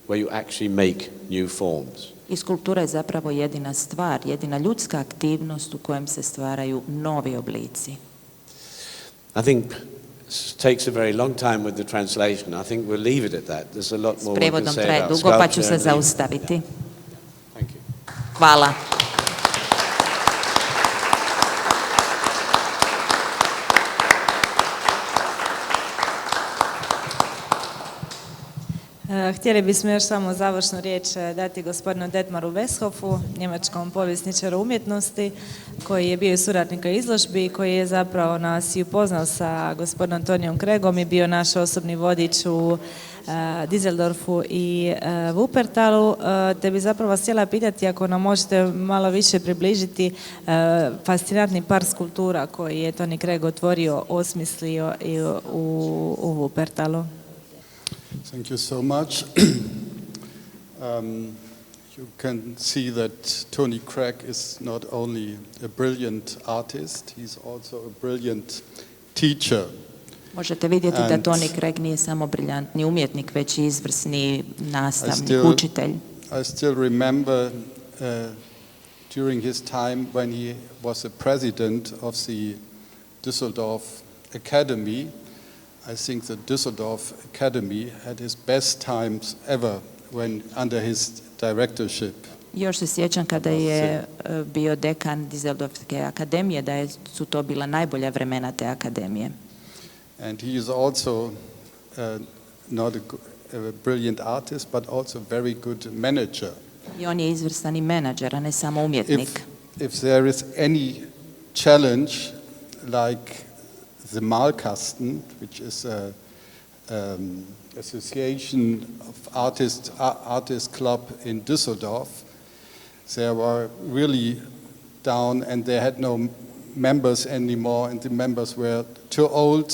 where you actually make new forms. I skulptura je zapravo jedina stvar, jedina ljudska aktivnost u kojem se stvaraju novi oblici. I think it takes a very long time with the translation. I think we'll leave it at that. There's a lot more we can say about sculpture. S prevodom traje dugo, pa ću se zaustaviti. Thank you. Hvala. Htjeli bismo još samo završnu riječ dati gospodinu Detmaru Westhoffu, njemačkom povjesničaru umjetnosti, koji je bio suradnik u izložbi, koji je zapravo nas i upoznao sa gospodinom Tonjem Craggom i bio naš osobni vodič u Düsseldorfu i Wuppertalu, te bi zapravo vas htjela pitati ako nam možete malo više približiti fascinantni par skulptura koji je Tony Cragg otvorio, osmislio u Wuppertalu. Thank you so much. You can see that Tony Cragg is not only a brilliant artist, he's also a brilliant teacher. Možete vidjeti da And Tony Cragg nije samo briljantni umjetnik, već i izvrsni nastavnik, učitelj. I still remember during his time when he was a president of the Düsseldorf Academy. I think the Düsseldorf Academy had his best times ever when under his directorship. Još se sjećam kada je bio dekan Düsseldorfske akademije, da su to bila najbolja vremena te akademije. And he is also not a brilliant artist, but also a very good manager. I on je izvrstan i menadžer, a ne samo umjetnik. If there is any challenge like the Malkasten, which is a association of artist club in Düsseldorf, they were really down and they had no members anymore, and the members were too old.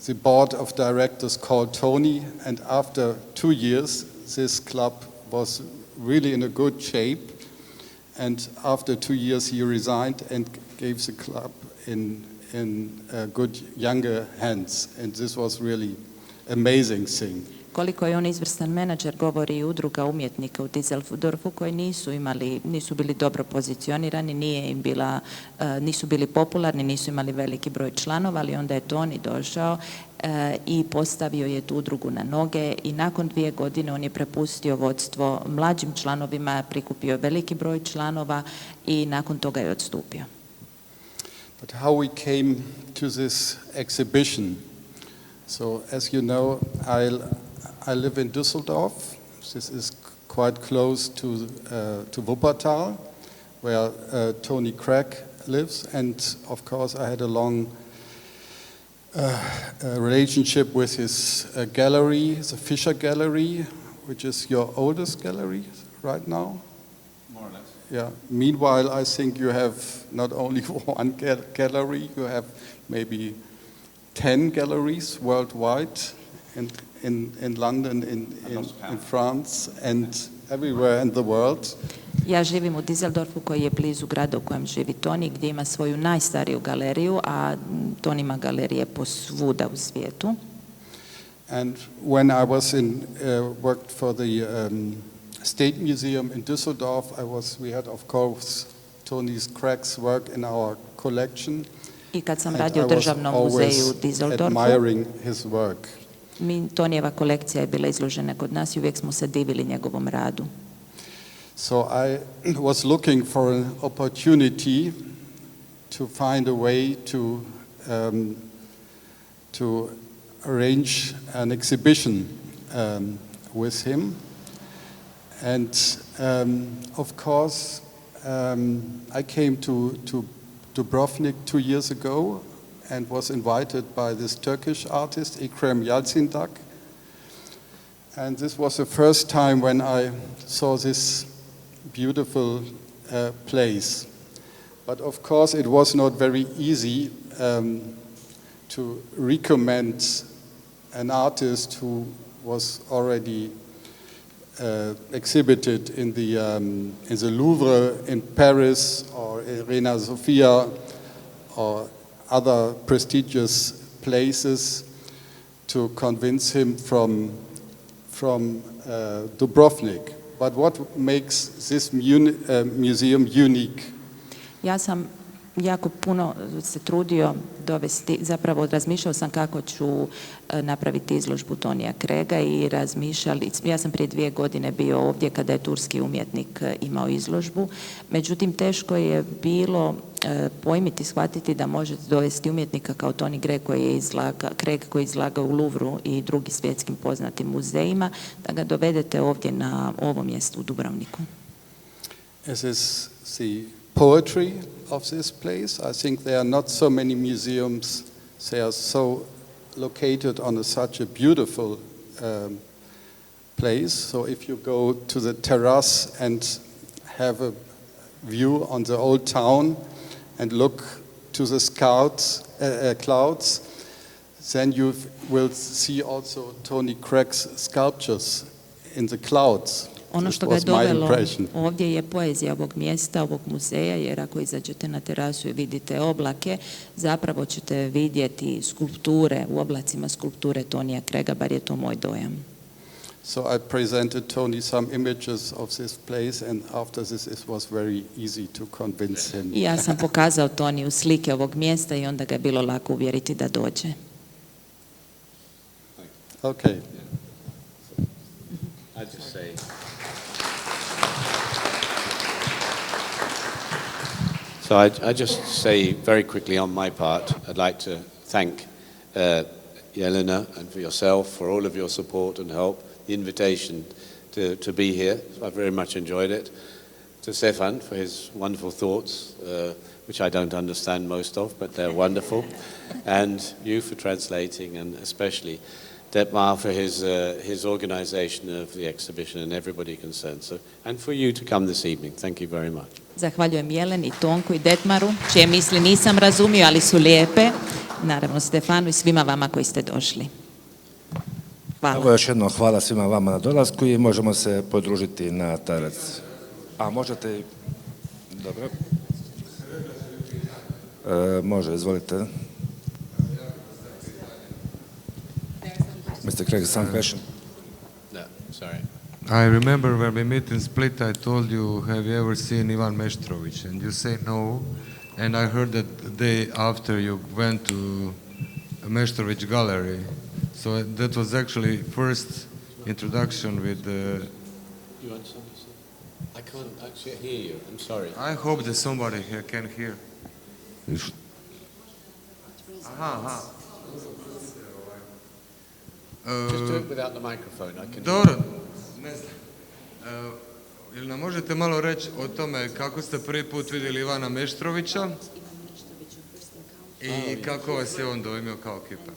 The board of directors called Tony, and after 2 years, this club was really in a good shape. And after 2 years, he resigned and gave the club in good younger hands. And this was really amazing thing. Koliko je on izvrstan menadžer govori i udruga umjetnika u Düsseldorfu koji nisu bili dobro pozicionirani, nisu bili popularni, nisu imali veliki broj članova, ali onda je Tony došao i postavio je tu udrugu na noge i nakon 2 godine on je prepustio vodstvo mlađim članovima, prikupio veliki broj članova i nakon toga je odstupio. But how we came to this exhibition? So, as you know, I live in Düsseldorf. This is quite close to Wuppertal, where Tony Cragg lives. And of course, I had a long relationship with his gallery, the Fischer Gallery, which is your oldest gallery right now. More or less. Yeah. Meanwhile, I think you have not only one gallery, you have maybe 10 galleries worldwide in London, in France, and everywhere in the world. Ja živim u Düsseldorfu koji je blizu grada u kojem živi Tony, gdje ima svoju najstariju galeriju, a Tony ima galerije posvuda u svijetu. And when I was worked for the State Museum in Düsseldorf, we had of course Tony Cragg's work in our collection. I kad sam radio u državnom muzeju u Düsseldorfu, admiring his work. Tonijeva kolekcija je bila izložena kod nas i uvijek smo se divili njegovom radu. So I was looking for an opportunity to find a way to arrange an exhibition with him. And of course, I came to Dubrovnik 2 years ago and was invited by this Turkish artist, Ekrem Yalçındak. And this was the first time when I saw this beautiful place. But of course, it was not very easy to recommend an artist who was already exhibited in the Louvre in Paris or in Reina Sofia or other prestigious places, to convince him from Dubrovnik. But what makes this museum unique? Ja sam jako puno se trudio zapravo razmišljao sam kako ću napraviti izložbu Tonija Cragga i ja sam prije 2 godine bio ovdje kada je turski umjetnik imao izložbu, međutim teško je bilo pojmiti, shvatiti da možete dovesti umjetnika kao Tony Cragg koji je izlagao u Louvru i drugim svjetskim poznatim muzejima, da ga dovedete ovdje na ovo mjesto u Dubrovniku. As is the poetry of this place. I think there are not so many museums. They are so located on such a beautiful place. So if you go to the terrace and have a view on the old town and look to the clouds, then you will see also Tony Cragg's sculptures in the clouds. Ono što ga je dovelo ovdje je poezija ovog mjesta, ovog muzeja, jer ako izađete na terasu i vidite oblake, zapravo ćete vidjeti skulpture, u oblacima skulpture Tonija Cragga, bar je to moj dojam. So I presented Tony some images of this place, and after this it was very easy to convince him. I ja sam pokazao Toniju slike ovog mjesta i onda ga je bilo lako uvjeriti da dođe. Okay. I just say. So I just say very quickly on my part, I'd like to thank Jelena and for yourself for all of your support and help, the invitation to be here. I very much enjoyed it. To Stefan for his wonderful thoughts, which I don't understand most of, but they're wonderful. And you for translating, and especially Detmar for his organization of the exhibition and everybody concerned. So, and for you to come this evening. Thank you very much. Zahvaljujem Jeleni, Tonku i Detmaru, čije misli nisam razumio, ali su lijepe. Naravno Stefanu i svima vama koji ste došli. Hvala. Evo još jedno hvala svima vama na dolasku i možemo se podružiti na tarac. A možete... Dobro. Može, izvolite. Mr. Cragg, some question? No, sorry. I remember when we met in Split, I told you, have you ever seen Ivan Meštrović? And you say no. And I heard that the day after you went to Meštrović Gallery. So that was actually first introduction with the... You want something to say? I can't actually hear you. I'm sorry. I hope that somebody here can hear. Aha. Just do it without the microphone. I can. Dobro, ne znam. Jel nam možete malo reći o tome kako ste prvi put vidjeli Ivana Meštrovića i kako vas je on dojmio kao kipar?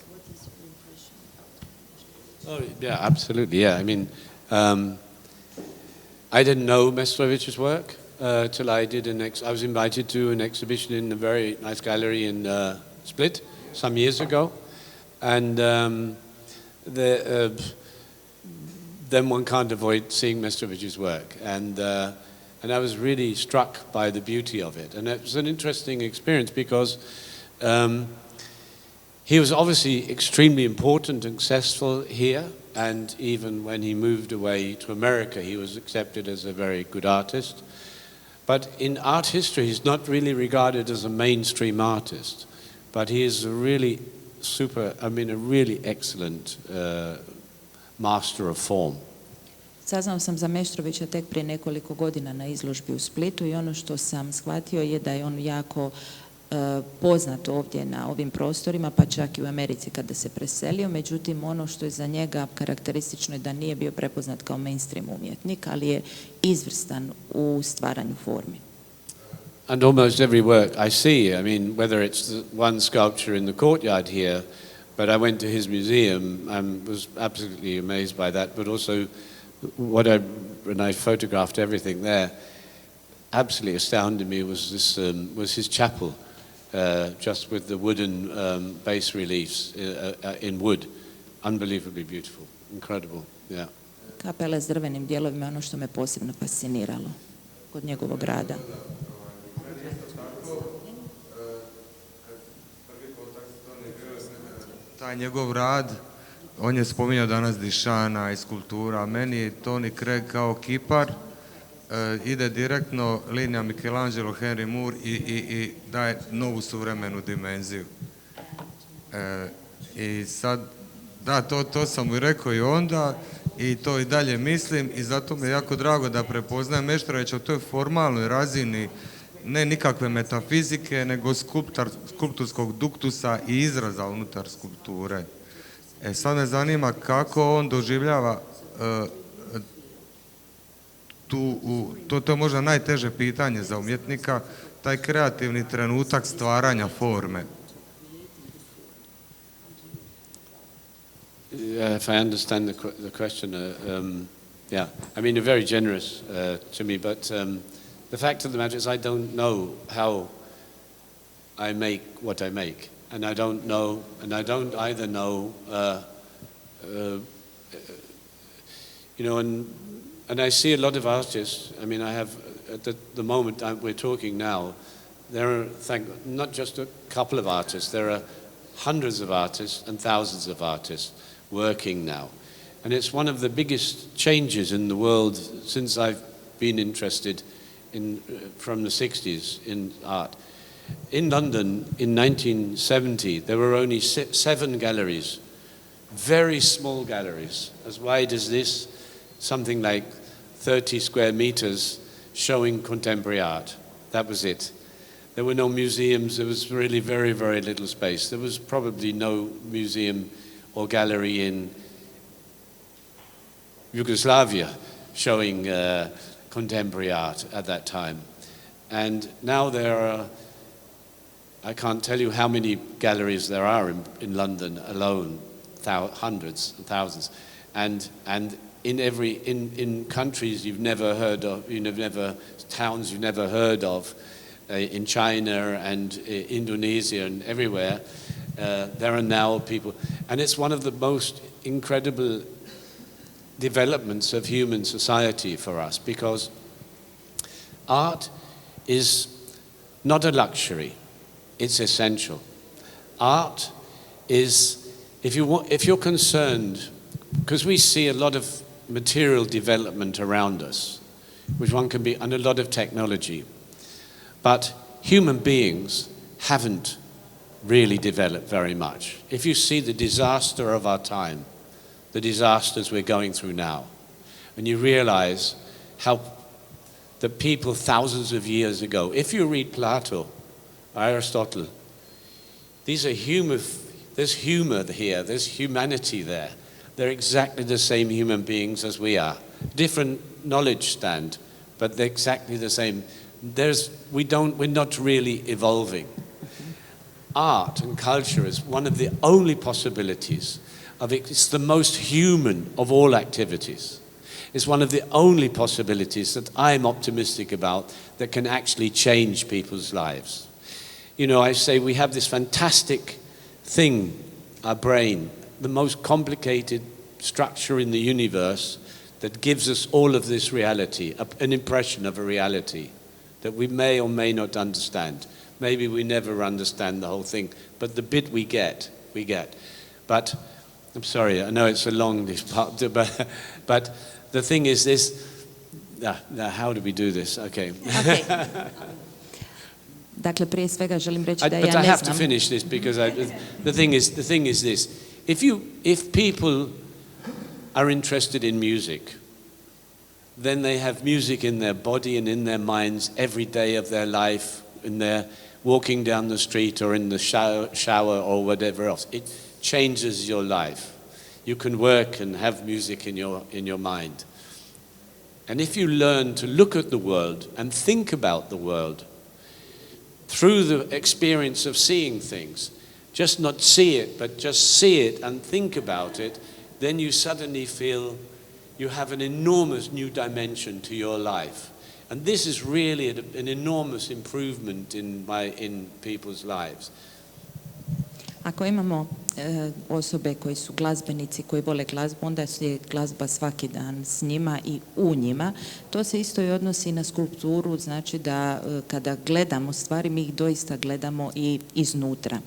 Oh, yeah, absolutely. Yeah, I mean, I didn't know Meštrović's work till I did I was invited to an exhibition in a very nice gallery in Split some years ago, and then one can't avoid seeing Meštrović's work, and I was really struck by the beauty of it, and it was an interesting experience because he was obviously extremely important and successful here, and even when he moved away to America, he was accepted as a very good artist. But in art history, he's not really regarded as a mainstream artist, but he is a really a really excellent master of form. Saznao sam za Meštrovića tek prije nekoliko godina na izložbi u Splitu i ono što sam shvatio je da je on jako poznat ovdje na ovim prostorima, pa čak i u Americi kada se preselio. Međutim, ono što je za njega karakteristično je da nije bio prepoznat kao mainstream umjetnik, ali je izvrstan u stvaranju formi. And almost every work I see, I mean, whether it's the one sculpture in the courtyard here, but I went to his museum and was absolutely amazed by that, but also when I photographed everything there, absolutely astounded me was his chapel, just with the wooden bas reliefs in wood. Unbelievably beautiful, incredible, yeah. Kapela s drvenim dijelovima, ono što me posebno fasciniralo kod njegovog rada. Taj njegov rad, on je spominjao danas Dišana i Skulptura. Meni je Tony Cragg kao kipar ide direktno linija Michelangelo, Henry Moore i daje novu suvremenu dimenziju. I sad, da, to sam mu rekao i onda i to i dalje mislim i zato mi je jako drago da prepoznajem Meštrovića u toj formalnoj razini, ne nikakve metafizike, nego skulpturskog duktusa i izraza unutar skulpture. Sad me zanima kako on doživljava to je možda najteže pitanje za umjetnika, taj kreativni trenutak stvaranja forme. If I understand the question, yeah, I mean, you're very generous to me, but the fact of the matter is I don't know how I make what I make, and I don't either know, you know, And I see a lot of artists. I mean, I have, at the moment we're talking now, there are not just a couple of artists, there are hundreds of artists and thousands of artists working now. And it's one of the biggest changes in the world since I've been interested from the 60s in art. In London, in 1970, there were only 7 galleries, very small galleries, as wide as this, something like 30 square meters, showing contemporary art. That was it. There were no museums. There was really very, very little space. There was probably no museum or gallery in Yugoslavia showing contemporary art at that time. And now there are, I can't tell you how many galleries there are in London alone, hundreds and thousands. And in countries you've never heard of, towns you've never heard of, in China and Indonesia and everywhere, there are now people. And it's one of the most incredible developments of human society for us, because art is not a luxury, it's essential. Art is, if you're concerned, because we see a lot of material development around us, which one can be, and a lot of technology, but human beings haven't really developed very much. If you see the disaster of our time, the disasters we're going through now, and you realize how the people thousands of years ago, if you read Plato, Aristotle, these are there's humor here, there's humanity there. They're exactly the same human beings as we are. Different knowledge stand, but they're exactly the same. We're not really evolving. Art and culture is one of the only possibilities of it. It's the most human of all activities. It's one of the only possibilities that I'm optimistic about that can actually change people's lives. You know, I say we have this fantastic thing, our brain, the most complicated structure in the universe that gives us all of this reality, an impression of a reality that we may or may not understand. Maybe we never understand the whole thing, but the bit we get. But, I'm sorry, I know it's a long part, but the thing is this, how do we do this? Okay. Dakle, prije svega želim reći da ja But I ne have to znam. finish this because the thing is this. If people are interested in music, then they have music in their body and in their minds every day of their life, in their walking down the street or in the shower or whatever else. It changes your life. You can work and have music in your mind. And if you learn to look at the world and think about the world through the experience of seeing things, just not see it, but just see it and think about it, then you suddenly feel you have an enormous new dimension to your life. And this is really an enormous improvement in people's lives. Ako imamo osobe koji su glazbenici, koji vole glazbu, onda je glazba svaki dan s njima i u njima. To se isto i odnosi na skulpturu, znači da kada gledamo stvari, mi ih doista gledamo i iznutra.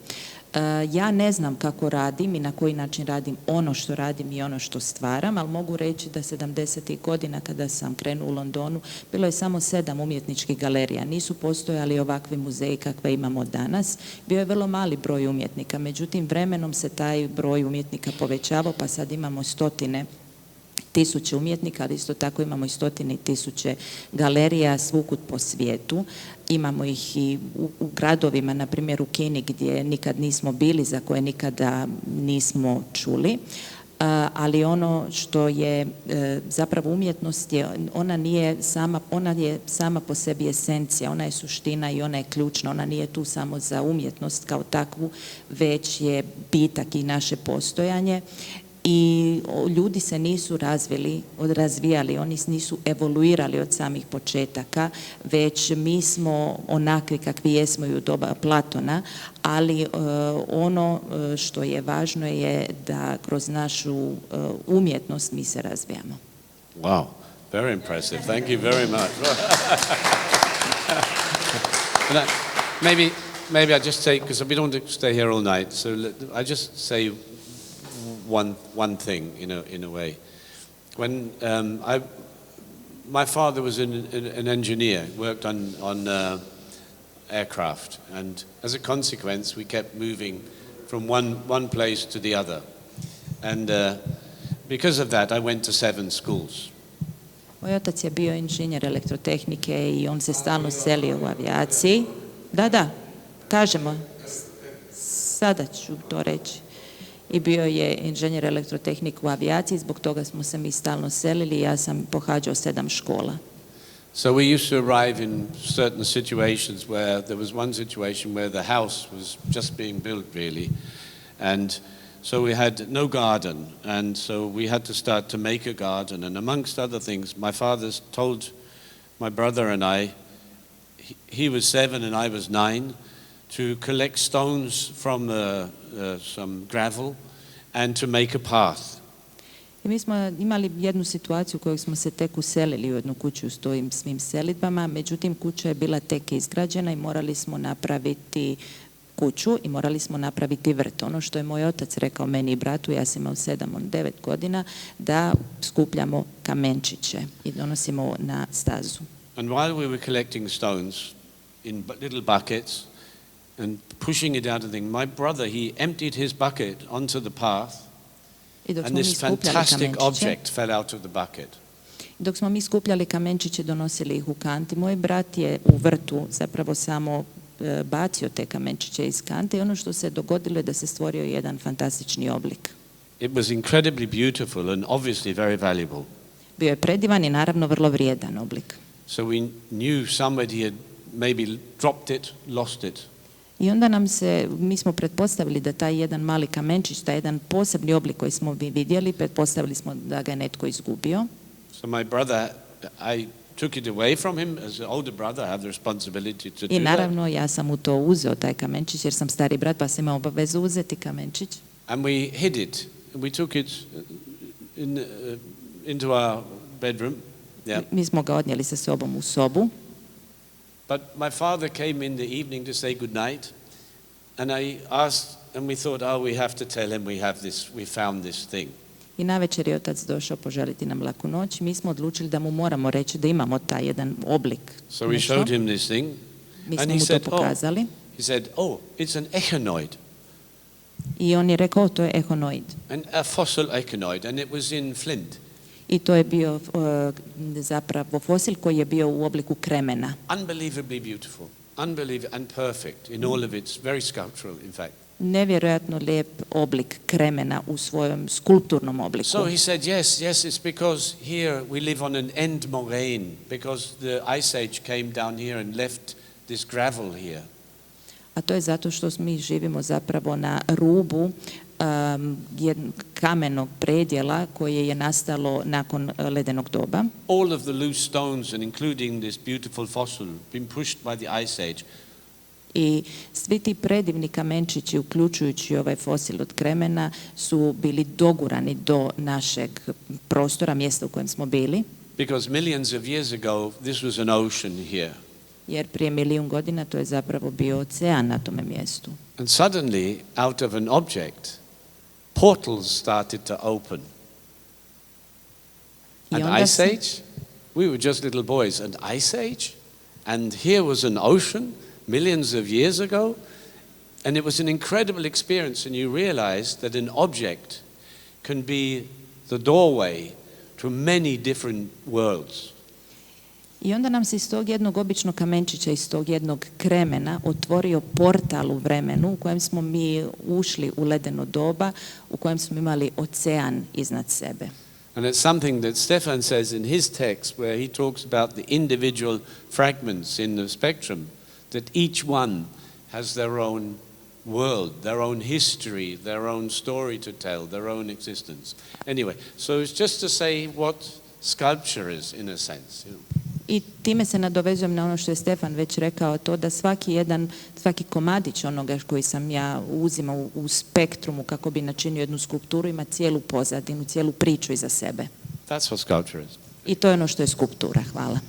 Ja ne znam kako radim i na koji način radim ono što radim i ono što stvaram, ali mogu reći da 70. godina kada sam krenula u Londonu, bilo je samo 7 umjetničkih galerija. Nisu postojali ovakvi muzeji kakve imamo danas. Bio je vrlo mali broj umjetnika, međutim vremenom se taj broj umjetnika povećavao, pa sad imamo 100 tisuće umjetnika, ali isto tako imamo i 100 tisuće galerija svukud po svijetu. Imamo ih i u gradovima, na primjer u Kini gdje nikad nismo bili, za koje nikada nismo čuli. Ali ono što je zapravo umjetnost je, ona je sama po sebi esencija, ona je suština i ona je ključna, ona nije tu samo za umjetnost kao takvu, već je bitak i naše postojanje. I ljudi se nisu razvijali, oni nisu evoluirali od samih početaka, već mi smo onakvi kakvi jesmo i u doba Platona, ali ono što je važno je da kroz našu umjetnost mi se razvijamo. Wow, Very impressive. Thank you very much. Maybe I just say, because we don't want to stay here all night, so I just say one thing, in a way. When my father was an engineer, worked on aircraft, and as a consequence, we kept moving from one place to the other. And because of that, I went to 7 schools. Moj otac je bio inženjer elektrotehnike i on se stalno selio u avijaciji. Da, kažemo. Sada ću to reći. I bio je inženjer elektrotehnike u avijaciji, zbog toga smo se mi stalno selili i ja sam pohađao 7 škola. So we used to arrive in certain situations where there was one situation where the house was just being built really, and so we had no garden, and so we had to start to make a garden. And amongst other things, my father told my brother and I, he was 7 and I was 9, to collect stones from some gravel and to make a path. I mi smo imali jednu situaciju u kojoj smo se tek uselili u jednu kuću s tojim svim selidbama, međutim kuća je bila tek izgrađena i morali smo napraviti kuću i morali smo napraviti vrt. Ono što je moj otac rekao meni i bratu, ja sam imao 7, on 9 godina, da skupljamo kamenčiće i donosimo na stazu. And while we were collecting stones in little buckets and pushing it out of the thing, my brother, he emptied his bucket onto the path, and this fantastic object fell out of the bucket. Dok smo mi skupljali kamenčiće, donosili ih u kanti, moj brat je u vrtu zapravo samo bacio te kamenčiće iz kante i ono što se dogodilo je da se stvorio jedan fantastični oblik. It was incredibly beautiful and obviously very valuable. Bio je predivan i naravno vrlo vrijedan oblik. So we knew somebody had maybe dropped it, lost it. I onda mi smo pretpostavili da taj jedan mali kamenčić, taj jedan posebni oblik koji smo vidjeli, pretpostavili smo da ga je netko izgubio. So my brother, I took it away from him as an older brother, I have the responsibility to do that. I naravno ja sam u to uzeo taj kamenčić jer sam stari brat pa sam imao obavezu uzeti kamenčić. And we hid it. We took it into our bedroom. Yeah. Mi smo ga odnijeli sa sobom u sobu. But my father came in the evening to say good night, and I asked, and we thought, we have to tell him we found this thing. I navečer je otac došao poželiti nam laku noć. Mi smo odlučili da mu moramo reći da imamo taj jedan oblik. So we showed him this thing, and he said, he said, it's an echinoid. I on je rekao, to je ehonoid. A fossil echinoid, and it was in flint. I to je bio zapravo fosil koji je bio u obliku kremena. Unbelievably beautiful, and perfect in all of its, very sculptural in fact. Nevjerojatno lijep oblik kremena u svojem skulpturnom obliku. So he said, yes, it's because here we live on an end moraine, because the ice age came down here and left this gravel here. A to je zato što mi živimo zapravo na rubu kamenog predjela koje je nastalo nakon ledenog doba. All of the loose stones and including this beautiful fossil been pushed by the ice age. I svi ti predivni kamenčići, uključujući ovaj fosil od kremena, su bili dogurani do našeg prostora, mjesta u kojem smo bili. Because millions of years ago this was an ocean here. Jer prije 1.000.000 godina to je zapravo bio ocean na tome mjestu. And suddenly, out of an object, portals started to open. And Ice Age, we were just little boys. And Ice Age, and here was an ocean millions of years ago, and it was an incredible experience. And you realized that an object can be the doorway to many different worlds. I onda nam se iz tog jednog običnog kamenčića, iz tog jednog kremena otvorio portal u vremenu u kojem smo mi ušli u ledeno doba, u kojem smo imali ocean iznad sebe. And it's something that Stefan says in his text where he talks about the individual fragments in the spectrum, that each one has their own world, their own history, their own story to tell, their own existence. Anyway, so it's just to say what sculpture is in a sense. I time se nadovezujem na ono što je Stefan već rekao, to da svaki komadić onoga koji sam ja uzimao u spektrumu kako bi načinio jednu skulpturu ima cijelu pozadinu, cijelu priču iza sebe. That's what sculpture is. I to je ono što je skulptura. Hvala.